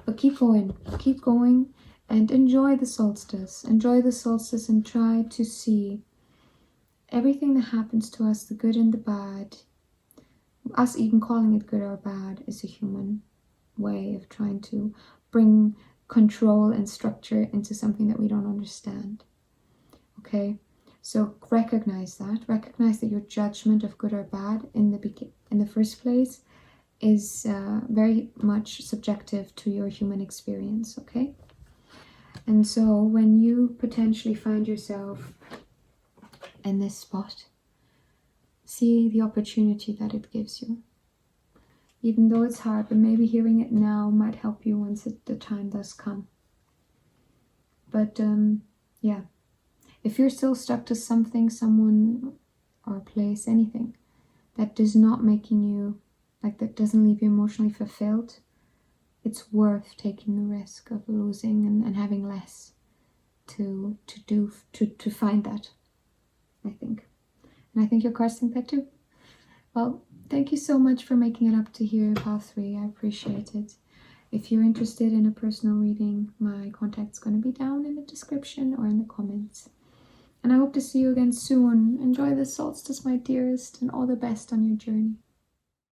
But keep going, and enjoy the solstice. Enjoy the solstice and try to see everything that happens to us, the good and the bad. Us even calling it good or bad is a human way of trying to bring control and structure into something that we don't understand. Okay, so recognize that your judgment of good or bad in the first place is very much subjective to your human experience. Okay, and so when you potentially find yourself in this spot, see the opportunity that it gives you. Even though it's hard, but maybe hearing it now might help you once the time does come. But yeah, if you're still stuck to something, someone, or a place, anything that is not making you, like that doesn't leave you emotionally fulfilled, it's worth taking the risk of losing and having less to find that, I think. And I think your cards think that too. Well, thank you so much for making it up to here, pile 3. I appreciate it. If you're interested in a personal reading, my contact's going to be down in the description or in the comments. And I hope to see you again soon. Enjoy the solstice, my dearest, and all the best on your journey.